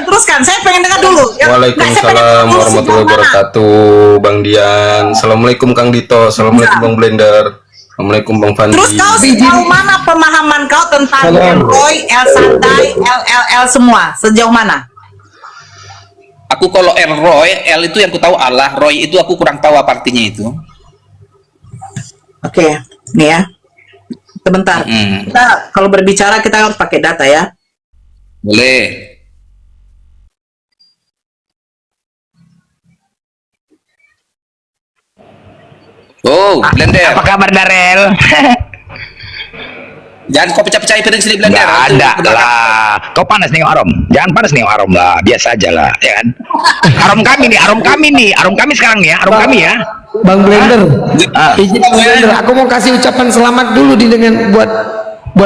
Teruskan. Saya pengen dengar dulu. Waalaikumsalam warahmatullahi wabarakatuh, Bang Dian. Assalamualaikum Kang Dito. Assalamualaikum Bang Blender. Assalamualaikum Bang Fandi. Terus kau sejauh mana pemahaman kau tentang El Roy, El Shaddai, El semua? Sejauh mana? Aku kalau L itu yang ku tahu Allah, Roy itu aku kurang tahu apa artinya itu. Oke, nih ya. Sebentar. Kita kalau berbicara kita harus pakai data ya. Boleh. Oh, Blender. Apa kabar Darel? Jangan kau pecah-pecahin piring sini, Blender. Nggak ada lah. Kau panas nih Arom. Jangan panas nih Arom lah. Biasa aja lah, ya kan? Arom kami sekarang nih ya. Arom kami ya. Bang Blender, izin Bang Blender, aku mau kasih ucapan selamat dulu dengan buat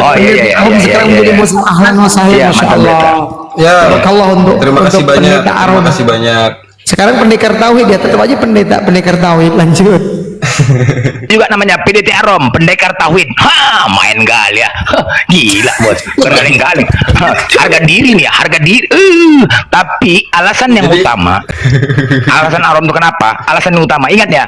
Arom sekarang menjadi muslim ahlan wa sahlan, masya Allah. Ya, untuk terima kasih banyak. pendeta Arom. Terima kasih banyak. Sekarang pendekar tauhid ya, tetap aja pendekar tauhid. Lanjut. Juga namanya PDT Arom, pendekar tauhid. Main gali ya. Gila bos, galing-galing. Harga diri nih, harga diri. Tapi alasan yang utama, alasan Arom itu kenapa? Alasan yang utama, ingat ya.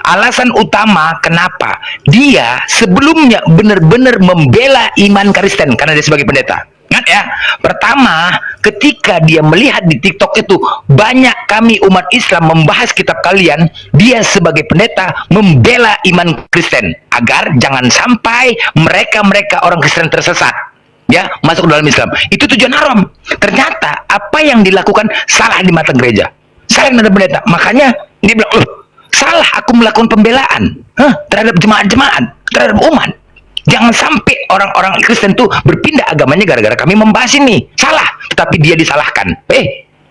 Alasan utama kenapa dia sebelumnya benar-benar membela iman Kristen karena dia sebagai pendeta. Ingat ya, pertama ketika dia melihat di TikTok itu banyak kami umat Islam membahas kitab kalian, dia sebagai pendeta membela iman Kristen agar jangan sampai mereka orang Kristen tersesat ya masuk dalam Islam. Itu tujuan Arom. Ternyata apa yang dilakukan salah di mata gereja, salah di mata pendeta. Makanya dia bilang, salah aku melakukan pembelaan terhadap jemaat-jemaat, terhadap umat. Jangan sampai orang-orang Kristen tuh berpindah agamanya gara-gara kami membahas ini. Salah, tetapi dia disalahkan.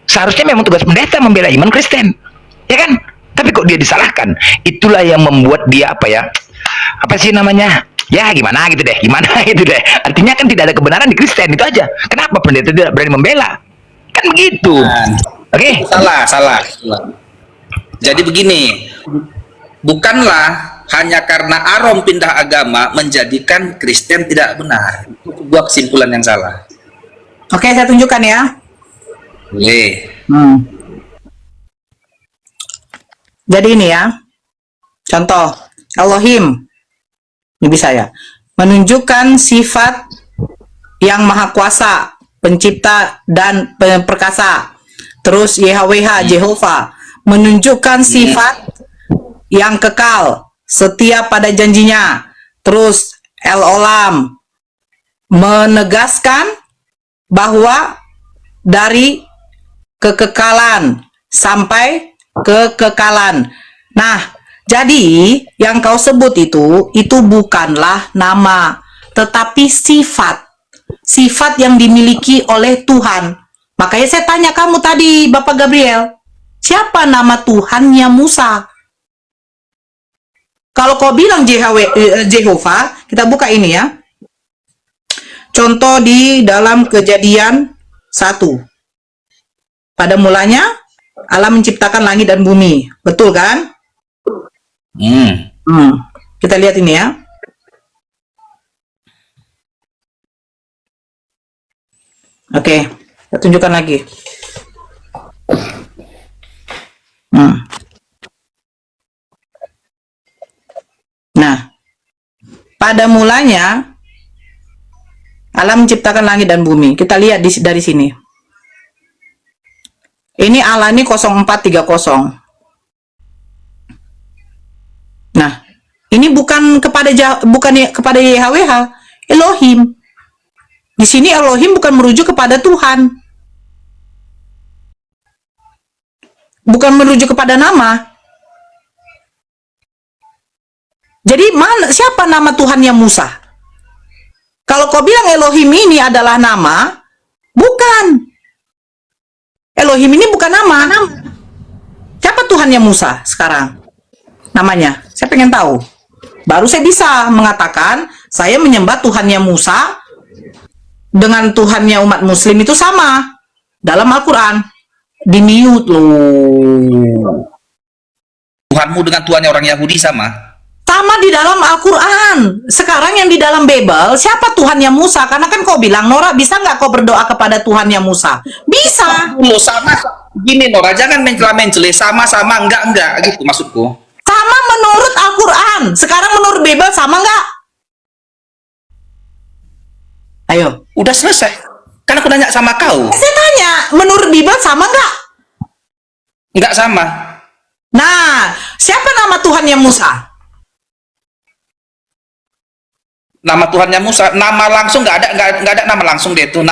Seharusnya memang tugas pendeta membela iman Kristen, ya kan? Tapi kok dia disalahkan? Itulah yang membuat dia apa sih namanya? Ya gimana gitu deh. Artinya kan tidak ada kebenaran di Kristen, itu aja. Kenapa pendeta tidak berani membela? Kan begitu. Oke? Salah. Jadi begini, bukanlah hanya karena Arom pindah agama menjadikan Kristen tidak benar. Itu sebuah kesimpulan yang salah. Oke, saya tunjukkan ya. Boleh. Jadi ini ya. Contoh, Elohim. Ini bisa ya. Menunjukkan sifat yang maha kuasa, pencipta dan perkasa. Terus YHWH, Jehovah, menunjukkan sifat yang kekal, setia pada janjinya. Terus El Olam, menegaskan bahwa dari kekekalan sampai kekekalan. Nah, jadi yang kau sebut itu bukanlah nama, tetapi sifat. Sifat yang dimiliki oleh Tuhan. Makanya saya tanya kamu tadi, Bapak Gabriel, siapa nama Tuhannya Musa? Kalau kau bilang Jehovah, kita buka ini ya. Contoh di dalam Kejadian 1. Pada mulanya Allah menciptakan langit dan bumi. Betul kan? Kita lihat ini ya. Oke, saya tunjukkan lagi. Nah, pada mulanya Allah menciptakan langit dan bumi. Kita lihat dari sini. Ini Allah ini 0430. Nah, ini bukan kepada YHWH, Elohim. Di sini Elohim bukan merujuk kepada Tuhan. Bukan merujuk kepada nama. Jadi siapa nama Tuhannya Musa? Kalau kau bilang Elohim ini adalah nama, bukan. Elohim ini bukan nama. Siapa Tuhannya Musa sekarang? Namanya, saya pengen tahu. Baru saya bisa mengatakan, saya menyembah Tuhannya Musa dengan Tuhannya umat muslim itu sama. Dalam Al-Quran. Di-mute loh. Tuhanmu dengan Tuhannya orang Yahudi sama? Sama di dalam Al-Quran. Sekarang yang di dalam Bible, siapa Tuhannya Musa? Karena kan kau bilang, Nora, bisa nggak kau berdoa kepada Tuhannya Musa? Bisa. Loh, sama. Gini, Nora, jangan mencela-mencela. Sama-sama, enggak, gitu maksudku. Sama menurut Al-Quran. Sekarang menurut Bible sama nggak? Ayo. Udah selesai. Kan aku nanya sama kau. Saya tanya, menurut Bible sama nggak? Nggak sama. Nah, siapa nama Tuhannya Musa? Nama Tuhannya Musa, nama langsung nggak ada nama langsung dia itu.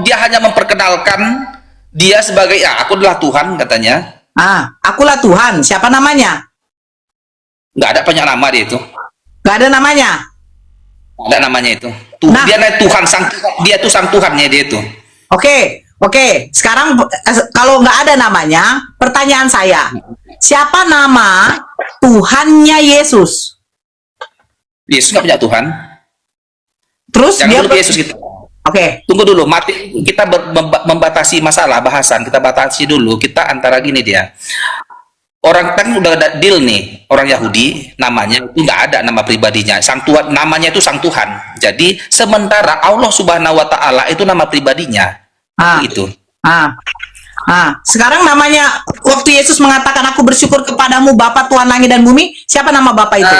Dia hanya memperkenalkan dia sebagai aku adalah Tuhan katanya. Akulah Tuhan. Siapa namanya? Nggak ada banyak nama dia itu. Nggak ada namanya. Nggak ada namanya itu. Dia Tuhan, dia tuh sang Tuhannya dia itu. Oke. Sekarang kalau nggak ada namanya, pertanyaan saya, siapa nama Tuhannya Yesus? Yesus nggak punya Tuhan. Terus jangan dulu Yesus kita. Tunggu dulu, kita membatasi masalah bahasan, kita batasi dulu. Kita antara gini dia. Orang kan udah ada deal nih, orang Yahudi namanya itu nggak ada nama pribadinya. Sang Tuhan namanya itu Sang Tuhan. Jadi sementara Allah Subhanahu Wa Taala itu nama pribadinya. Itu. Sekarang namanya waktu Yesus mengatakan aku bersyukur kepadamu Bapa Tuhan langit dan bumi, siapa nama Bapa itu?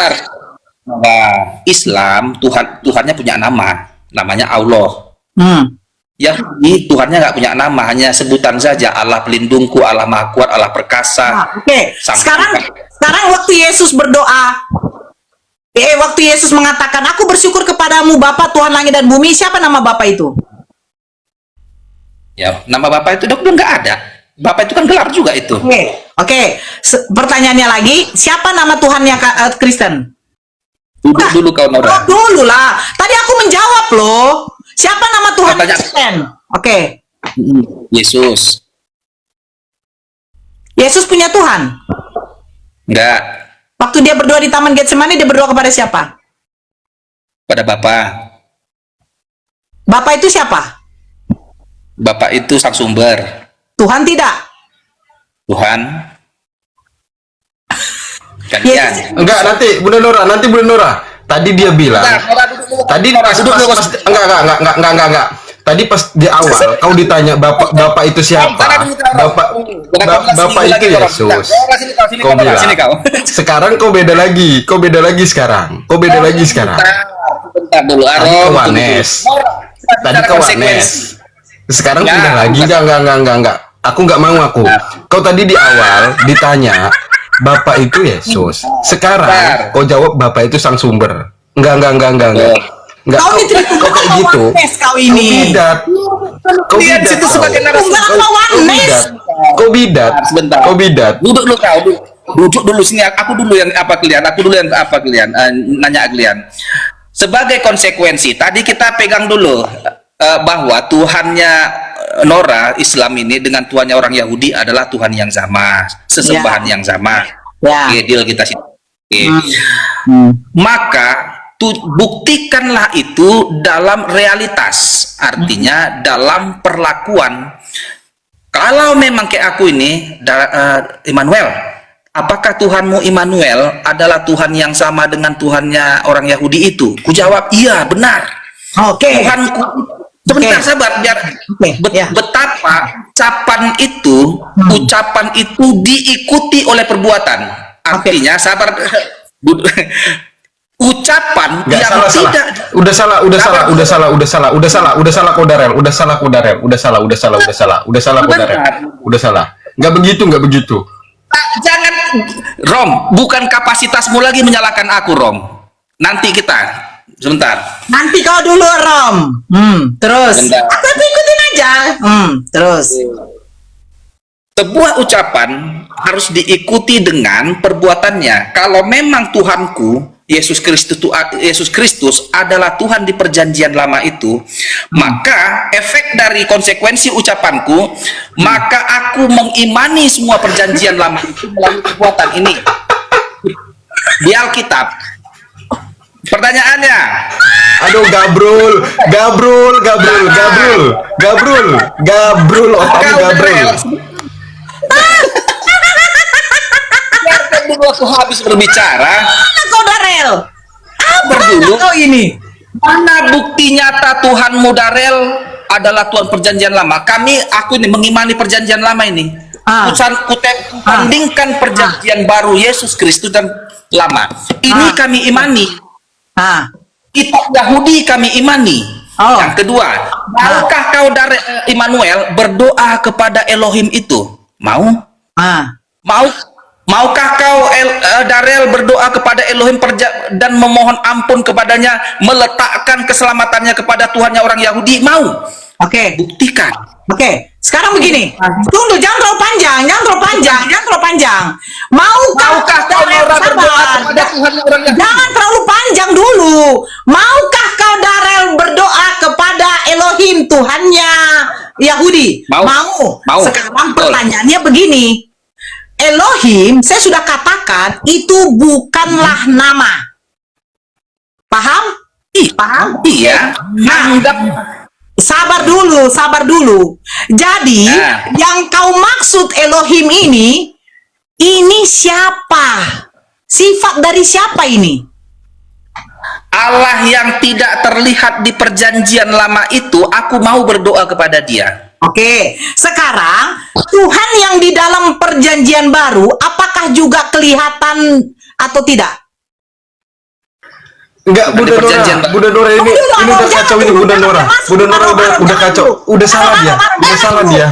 Islam Tuhannya punya namanya Allah. Yahudi Tuhannya nggak punya nama, hanya sebutan saja, Allah pelindungku, Allah Maha Kuat, Allah perkasa. Sekarang waktu Yesus berdoa, waktu Yesus mengatakan aku bersyukur kepadamu Bapa Tuhan langit dan bumi, siapa nama Bapa itu? Ya, nama Bapa itu udah nggak ada. Bapa itu kan gelar juga itu. Pertanyaannya lagi, siapa nama Tuhannya Kristen? Dulu kau Nora. Dulu lah. Tadi aku menjawab loh. Siapa nama Tuhan Kristen? Yesus. Yesus punya Tuhan? Enggak. Waktu dia berdoa di Taman Getsemani, dia berdoa kepada siapa? Pada Bapa. Bapa itu siapa? Bapa itu sang sumber. Tuhan tidak? Tuhan. Gantian. Enggak, nanti Bunda Nora. Tadi dia bilang. Tadi pas enggak. Tadi pas di awal kau ditanya bapak itu siapa? Bapak itu Yesus. Kau bilang. Sekarang kau beda lagi sekarang. Bentar dulu. Tadi kau Wanes. Sekarang pindah lagi. Enggak. Aku nggak mau aku. Kau tadi di awal ditanya Bapak itu Yesus. Sekarang kau jawab Bapak itu sang sumber. Enggak. Enggak, Kau ini terima kau kayak gitu. Kau ini. Kau Lihat bidat. situ sebagai narasumber. Kau bidat. Sebentar. Kau bidat. Duduk dulu kau. Duduk dulu sini. Aku dulu yang apa kalian? Aku dulu yang apa kalian? Nanya kalian. Sebagai konsekuensi, tadi kita pegang dulu bahwa Tuhannya Nora Islam ini dengan Tuhannya orang Yahudi adalah Tuhan yang sama, sesembahan yang sama. Ya. Oke, deal kita sini. Oke. Maka buktikanlah itu dalam realitas, artinya dalam perlakuan. Kalau memang kayak aku ini, Immanuel, apakah Tuhanmu Immanuel adalah Tuhan yang sama dengan Tuhannya orang Yahudi itu? Ku jawab, iya, benar. Oke. Tuhanku. Sebentar, sabar, biar betapa ucapan itu diikuti oleh perbuatan. Artinya, sabar, ucapan Nggak, yang salah. tidak. Udah salah kau Darel, udah salah kau Darel. Nggak begitu. Jangan, Rom, bukan kapasitasmu lagi menyalahkan aku, Rom. Nanti kita, sebentar. Nanti kau dulu, Rom. Terus. Bentar. Aku ikutin aja. Terus. Sebuah ucapan harus diikuti dengan perbuatannya. Kalau memang Tuhanku Yesus Kristus adalah Tuhan di perjanjian lama itu, maka efek dari konsekuensi ucapanku, maka aku mengimani semua perjanjian lama itu melalui perbuatan ini di Alkitab. Pertanyaannya, Aduh, Gabrul, otakmu Gabrul. biarkan dulu aku habis berbicara. Kau Darel. Apa Dulu. kau ini? Mana bukti nyata Tuhanmu Darel adalah Tuhan perjanjian lama? Aku ini mengimani perjanjian lama ini. Bandingkan perjanjian baru Yesus Kristus dan lama. Ini kami imani. Kitab Yahudi kami imani. Yang kedua, maukah kau Immanuel berdoa kepada Elohim itu? Mau? Maukah kau Darel berdoa kepada Elohim dan memohon ampun kepadanya, meletakkan keselamatannya kepada Tuhannya orang Yahudi? Mau? Oke. Buktikan. Oke. Sekarang begini. Tunggu, jangan terlalu panjang. Maukah kau berdoa kepada Tuhannya orang Yahudi? Jangan terlalu panjang dulu. Maukah kau Darel berdoa kepada Elohim Tuhannya Yahudi? Mau. Sekarang pertanyaannya begini. Elohim, saya sudah katakan, itu bukanlah nama. Paham? Paham? Iya. Sabar dulu. Jadi, yang kau maksud Elohim ini siapa? Sifat dari siapa ini? Allah yang tidak terlihat di perjanjian lama itu, aku mau berdoa kepada dia. Oke, sekarang Tuhan yang di dalam perjanjian baru, apakah juga kelihatan atau tidak? Enggak, Bunda Nora ini udah kacau ini Bunda Nora. Bunda Nora udah kacau. Udah salah dia.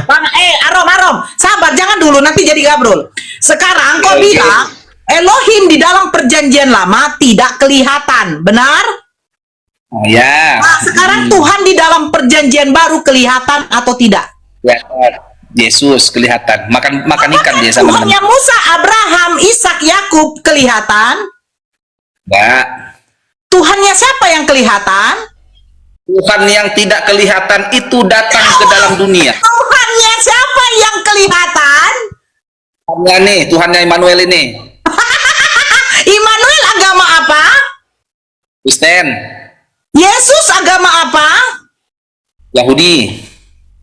Arom, sabar, jangan dulu, nanti jadi gabrol. Sekarang kau bilang Elohim di dalam perjanjian lama tidak kelihatan, benar? Ya. Nah, sekarang Tuhan di dalam perjanjian baru kelihatan atau tidak? Ya, Yesus kelihatan. Makan ikan dia sama Tuhannya Musa, Abraham, Ishak, Yakub kelihatan? Enggak. Tuhannya siapa yang kelihatan? Tuhan yang tidak kelihatan itu datang ke dalam dunia. Tuhannya siapa yang kelihatan? Tuhannya Immanuel ini. Immanuel agama apa? Kristen. Yesus agama apa? Yahudi.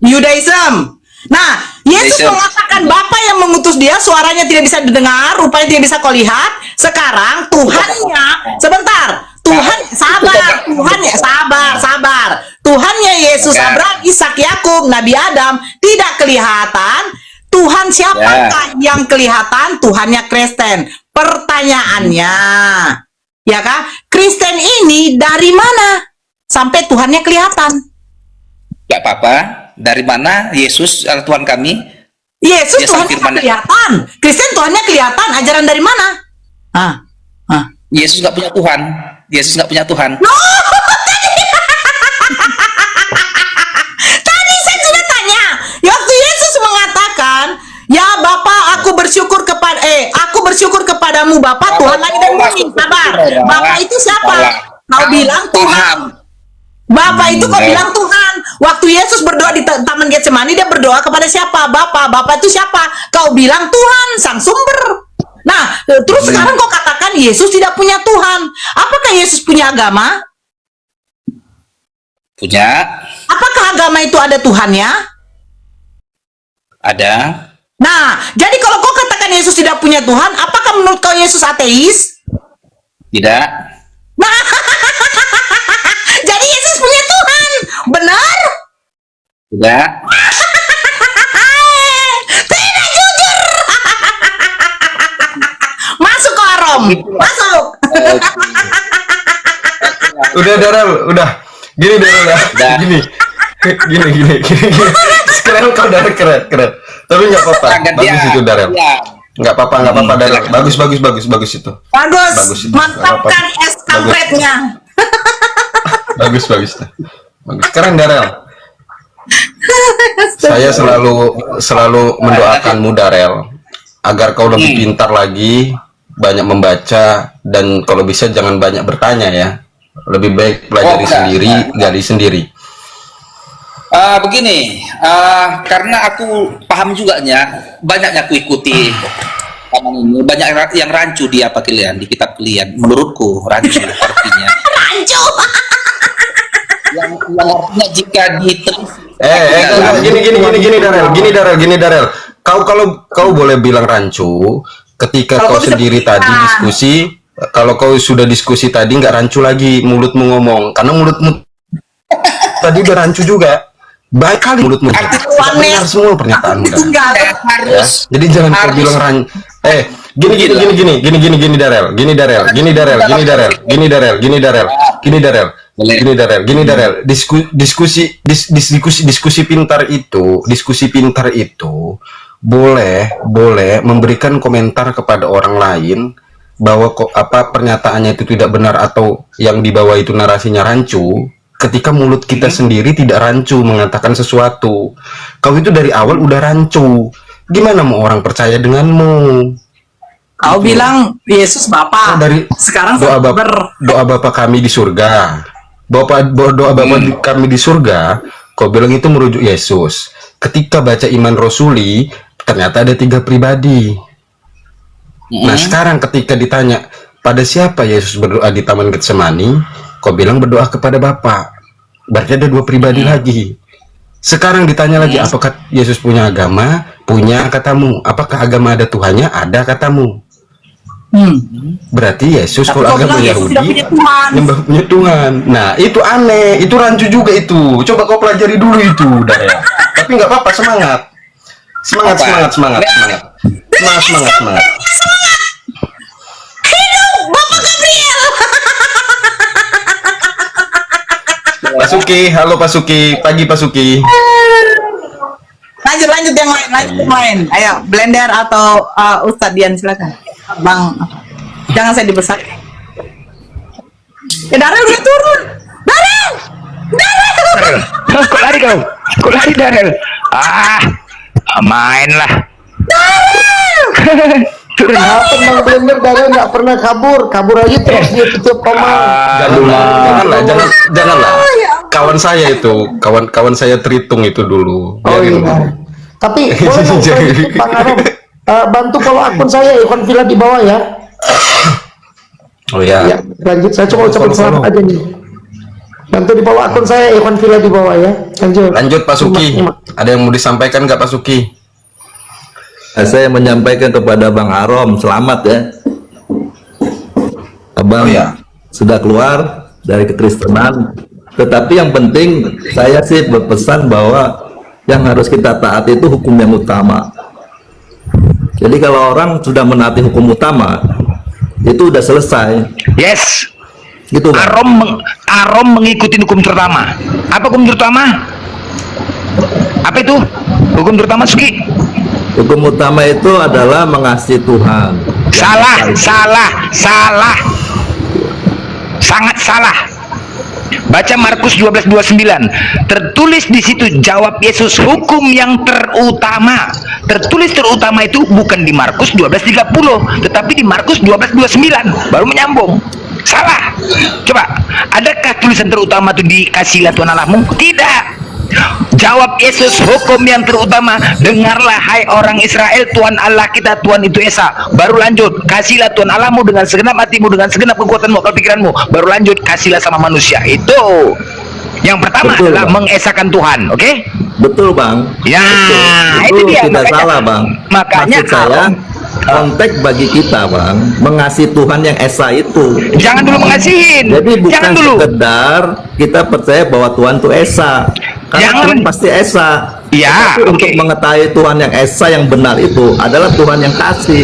Yudaism. Nah, Yesus mengatakan Bapa yang mengutus dia, suaranya tidak bisa didengar, rupanya tidak bisa kau lihat. Sekarang Tuhannya, sebentar. Tuhannya Yesus, Abraham, Ishak, Yakub, Nabi Adam tidak kelihatan. Tuhan siapakah yang kelihatan? Tuhannya Kristen. Pertanyaannya, ya kan? Kristen ini dari mana sampai Tuhannya kelihatan? Ya apa-apa. Dari mana Yesus Tuhan kami? Yesus Tuhannya kelihatan. Kristen Tuhannya kelihatan. Ajaran dari mana? Yesus nggak punya Tuhan. Yesus nggak punya Tuhan. No! bersyukur kepadamu Bapa Tuhan langit dan bumi. Sabar. Bapa itu siapa? Kau bilang Tuhan. Bapak itu kau bilang Tuhan. Waktu Yesus berdoa di Taman Getsemani, dia berdoa kepada siapa? Bapa. Bapa itu siapa? Kau bilang Tuhan, sang sumber. Nah, terus sekarang kau katakan Yesus tidak punya Tuhan. Apakah Yesus punya agama? Punya. Apakah agama itu ada Tuhannya? Ada. Nah, jadi kalau kau katakan Yesus tidak punya Tuhan, apakah menurut kau Yesus ateis? Tidak. Nah, jadi Yesus punya Tuhan, benar? Tidak. Tidak jujur. Masuk ke Arom, masuk. Udah Darel, udah. Gini Darel ya. Gini. Sekarang kau Darel keren. Tapi nggak apa-apa. Bagus itu Darel. Nggak apa-apa Darel. Bagus itu. Bagus. Mantapkan es kampretnya. Bagus. Keren Darel. Saya selalu mendoakanmu Darel, agar kau lebih pintar lagi, banyak membaca, dan kalau bisa jangan banyak bertanya ya. Lebih baik pelajari sendiri, gali sendiri. Begini, karena aku paham juga banyaknya aku ikuti taman ini, banyak yang rancu di apa kalian, di kitab kalian. Menurutku rancu artinya. Rancu. yang artinya jika ditelisik. Gini Darel. Kau boleh bilang rancu ketika kau sendiri tadi diskusi. Kalau kau sudah diskusi tadi nggak rancu lagi mulutmu ngomong, karena mulutmu tadi udah rancu juga. Baik kali mulutmu. Benar semua pernyataanmu. Ya? Jadi jangan kau bilang rancu. Gini Darel. Diskusi pintar itu boleh memberikan komentar kepada orang lain bahwa pernyataannya itu tidak benar atau yang dibawa itu narasinya rancu, ketika mulut kita sendiri tidak rancu mengatakan sesuatu. Kau itu dari awal udah rancu, gimana mau orang percaya denganmu? Kau bilang Yesus Bapa. Sekarang doa Bapa kami di surga. Doa Bapa kami di surga, kau bilang itu merujuk Yesus. Ketika baca Iman Rasuli, ternyata ada 3 pribadi. Nah sekarang ketika ditanya pada siapa Yesus berdoa di Taman Getsemani, kau bilang berdoa kepada Bapa. Berarti ada 2 pribadi lagi. Sekarang ditanya lagi, apakah Yesus punya agama? Punya katamu. Apakah agama ada Tuhannya? Ada katamu. Berarti Yesus kalau agama Yahudi nyembah punya Tuhan. Nah itu aneh, itu rancu juga itu. Coba kau pelajari dulu itu Darel. Tapi nggak apa-apa, semangat. Hidup Bapak Gabriel. Pak Suki, halo Pak Suki, pagi Pak Suki. Lanjut yang lain. Ayo, Blender atau Ustadz Dian, silakan. Bang, jangan saya dibesarkan. Darel udah turun. Darel. Kok lari kau? Kok lari Darel? Main lah. Turun apa Bang Blender? Darel nggak pernah kabur aja terus dia tutup komang. Janganlah. Kawan saya itu, kawan saya Tritung itu dulu. Oh iya. Tapi boleh dong Bang Arom, bantu follow akun saya Ikhwan Villa di bawah ya. Oh ya. Ya, lanjut, saya coba ucapin selamat aja nih. Bantu di follow akun saya Ikhwan Villa di bawah ya. Lanjut Pak Suki. Ada yang mau disampaikan nggak Pak Suki? Saya menyampaikan kepada Bang Arom, selamat ya. Abang sudah keluar dari kekristenan. Tetapi yang penting saya sih berpesan bahwa yang harus kita taati itu hukum yang utama. Jadi kalau orang sudah menaati hukum utama, itu udah selesai. Yes. Gitu. Arom mengikuti hukum terutama. Apa hukum terutama? Apa itu? Hukum terutama Suki? Hukum utama itu adalah mengasihi Tuhan. Salah. Sangat salah. Baca Markus 12:29. Tertulis di situ, jawab Yesus, hukum yang terutama. Tertulis terutama itu bukan di Markus 12:30, tetapi di Markus 12:29. Baru menyambung. Salah. Coba, adakah tulisan terutama itu dikasihlah Tuhan Allahmu? Tidak. Jawab Yesus, hukum yang terutama, dengarlah hai orang Israel, Tuhan Allah kita, Tuhan itu Esa. Baru lanjut, kasihlah Tuhan Allahmu dengan segenap hatimu, dengan segenap kekuatanmu, akal pikiranmu. Baru lanjut, kasihlah sama manusia. Itu yang pertama. Betul, adalah Bang, mengesahkan Tuhan. Oke? Betul, Bang. Ya, itu dia. Tidak makanya, salah, Bang. Makanya maksud saya, konteks bagi kita, Bang, mengasihi Tuhan yang Esa itu. Jangan dulu mengasihin. Jadi bukan Jangan dulu sekedar kita percaya bahwa Tuhan itu Esa. Karena Jangan. Tuhan pasti Esa. Ya, Tapi oke. untuk mengetahui Tuhan yang Esa yang benar itu adalah Tuhan yang kasih.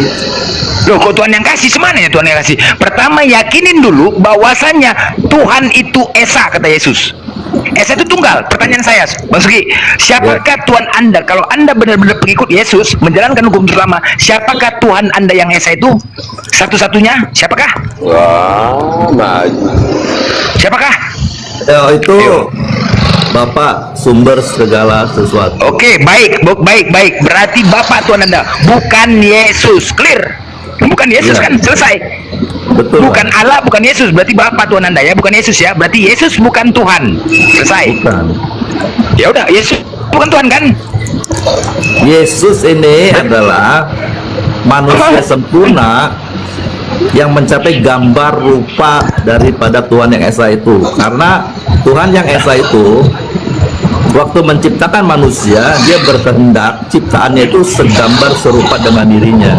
Loh, kok Tuhan yang kasih? Semana ya Tuhan yang kasih? Pertama, yakinin dulu bahwasannya Tuhan itu Esa, kata Yesus. Esa itu tunggal. Pertanyaan saya, Bang Suki, siapakah Tuhan Anda? Kalau Anda benar-benar pengikut Yesus, menjalankan hukum terutama, siapakah Tuhan Anda yang Esa itu? Satu-satunya, siapakah? Wah, maju. Siapakah? Itu Bapak sumber segala sesuatu. Oke, baik. Berarti Bapak Tuhan Anda, bukan Yesus. Clear? Bukan Yesus, Ya. kan? Selesai. Betul, Bukan Bang. Allah, bukan Yesus. Berarti Bapak Tuhan Anda ya, bukan Yesus ya. Berarti Yesus bukan Tuhan. Selesai. Bukan. Ya udah, Yesus bukan Tuhan kan? Yesus ini adalah manusia sempurna yang mencapai gambar rupa daripada Tuhan yang Esa itu. Karena Tuhan yang Esa itu waktu menciptakan manusia, dia berkehendak ciptaannya itu segambar serupa dengan dirinya.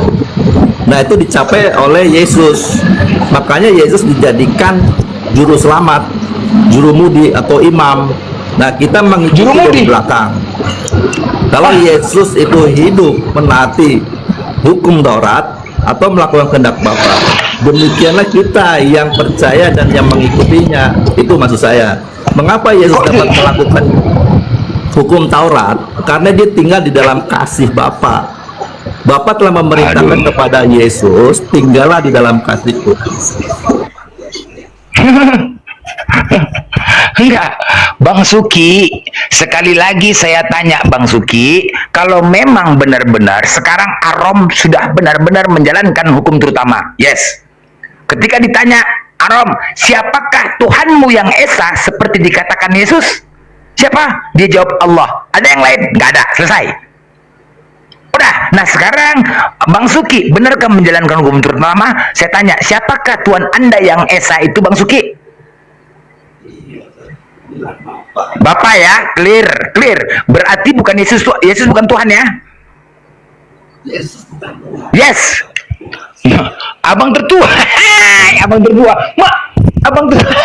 Nah, itu dicapai oleh Yesus. Makanya Yesus dijadikan juru selamat, juru mudi atau imam. Nah, kita mengikuti dari belakang. Kalau Yesus itu hidup menaati hukum Taurat atau melakukan kehendak Bapa, demikianlah kita yang percaya dan yang mengikutinya. Itu maksud saya. Mengapa Yesus dapat melakukan hukum Taurat? Karena dia tinggal di dalam kasih Bapa. Bapa telah memerintahkan kepada Yesus, tinggallah di dalam kasihku. Enggak, Bang Suki, sekali lagi saya tanya Bang Suki, kalau memang benar-benar sekarang Arom sudah benar-benar menjalankan hukum terutama, yes. Ketika ditanya, Arom, siapakah Tuhanmu yang Esa seperti dikatakan Yesus? Siapa? Dia jawab Allah. Ada yang lain? Nggak ada, selesai. Udah, nah sekarang Bang Suki, benarkah menjalankan hukum terutama? Saya tanya, siapakah Tuhan Anda yang Esa itu, Bang Suki? Bapak ya, clear. Berarti bukan Yesus, Yesus bukan Tuhan ya? Yes. Abang tertua. Abang tertua. Mak, abang tertua.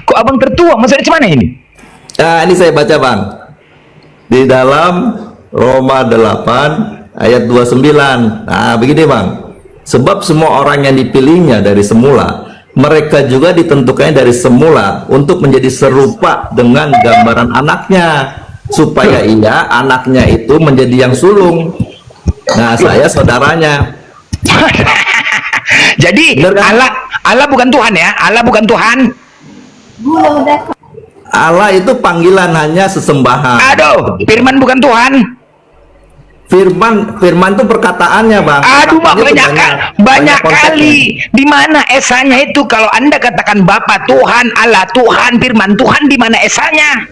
Kok abang tertua? Maksudnya gimana ini? Nah, ini saya baca, Bang. Di dalam Roma 8 ayat 29. Nah, begini, Bang. Sebab semua orang yang dipilihnya dari semula, mereka juga ditentukannya dari semula untuk menjadi serupa dengan gambaran anaknya, supaya ia, anaknya itu, menjadi yang sulung. Nah, saya saudaranya. Jadi Allah bukan Tuhan ya? Allah bukan Tuhan. Allah itu panggilan, hanya sesembahan. Aduh, Firman bukan Tuhan. Firman itu perkataannya, Bang. Aduh, Perkataannya itu banyak konteksnya. kali. Di mana esanya itu? Kalau Anda katakan Bapa, Tuhan, Allah, Tuhan, Firman, Tuhan, di mana esanya?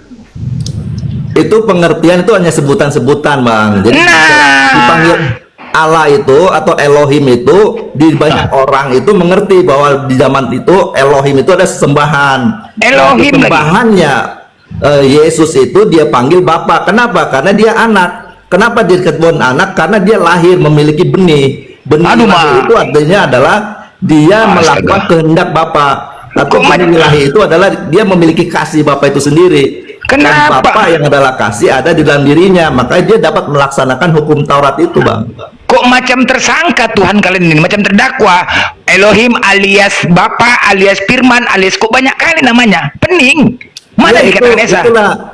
Itu pengertian, itu hanya sebutan-sebutan, Bang. Jadi dipanggil Allah itu atau Elohim itu, di banyak orang itu mengerti bahwa di zaman itu Elohim itu ada sesembahan. Elohim Sembahannya Yesus itu dia panggil Bapa. Kenapa? Karena dia anak. Kenapa dia disebut anak? Karena dia lahir memiliki benih. Benih itu artinya adalah dia melakukan kehendak Bapa. Atau benih lahir itu adalah dia memiliki kasih Bapa itu sendiri. Kenapa? Dan Bapa yang adalah kasih ada di dalam dirinya, makanya dia dapat melaksanakan hukum Taurat itu, Bang. Kok macam tersangka Tuhan kalian ini, macam terdakwa. Elohim alias Bapa alias Firman alias kok banyak kali namanya. Pening. Mana Ya, dikatakan Esa?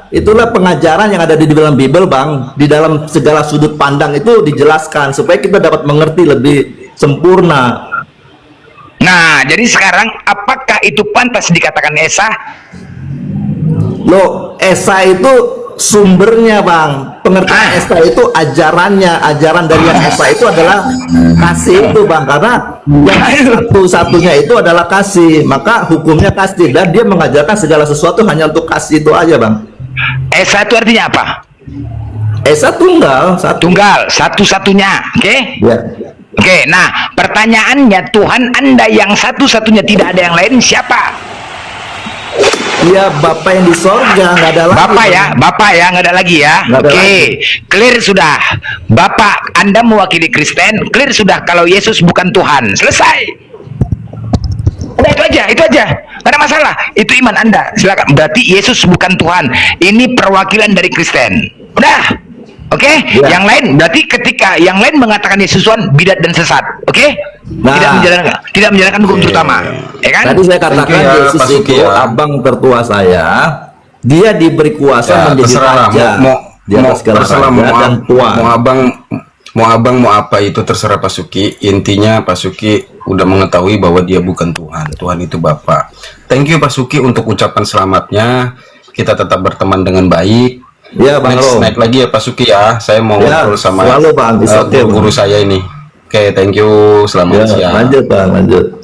itulah pengajaran yang ada di dalam Bible, Bang. Di dalam segala sudut pandang itu dijelaskan supaya kita dapat mengerti lebih sempurna. Nah, Nah, jadi sekarang apakah itu pantas dikatakan Esa? Loh, Esa itu sumbernya, Bang. Pengertian Esa itu ajarannya, ajaran dari yang Esa itu adalah kasih itu, Bang. Karena yang satu-satunya itu adalah kasih, maka hukumnya kasih, dan dia mengajarkan segala sesuatu hanya untuk kasih itu aja, Bang. Esa itu artinya apa? Esa tunggal, satu-satunya, oke? Ya. Oke, nah pertanyaannya, Tuhan Anda yang satu-satunya, tidak ada yang lain, siapa? Dia Bapak yang di sorga, nggak ada lagi. Bapak ya, nggak ada lagi ya. Oke, clear sudah. Bapak Anda mewakili Kristen, clear sudah kalau Yesus bukan Tuhan. Selesai. Udah itu aja. Nggak ada masalah. Itu iman Anda. Silakan. Berarti Yesus bukan Tuhan. Ini perwakilan dari Kristen. Udah. Oke, yang lain berarti ketika yang lain mengatakan Yesus Tuhan, bidat dan sesat. Oke? Nah, tidak menjalankan hukum terutama. Ya kan? Tadi saya katakan Yesus itu abang tertua saya. Dia diberi kuasa menjadi raja. Di atas segala raja dan tuan. Mau abang mau apa itu terserah Pak Suki. Intinya Pak Suki udah mengetahui bahwa dia bukan Tuhan. Tuhan itu Bapa. Thank you Pak Suki untuk ucapan selamatnya. Kita tetap berteman dengan baik. Ya, Bang. Naik lagi ya Pak Suki ya. Saya mau ngobrol sama selalu, Bang. guru saya ini. Oke, thank you. Selamat siang. Lanjut, Bang. Lanjut.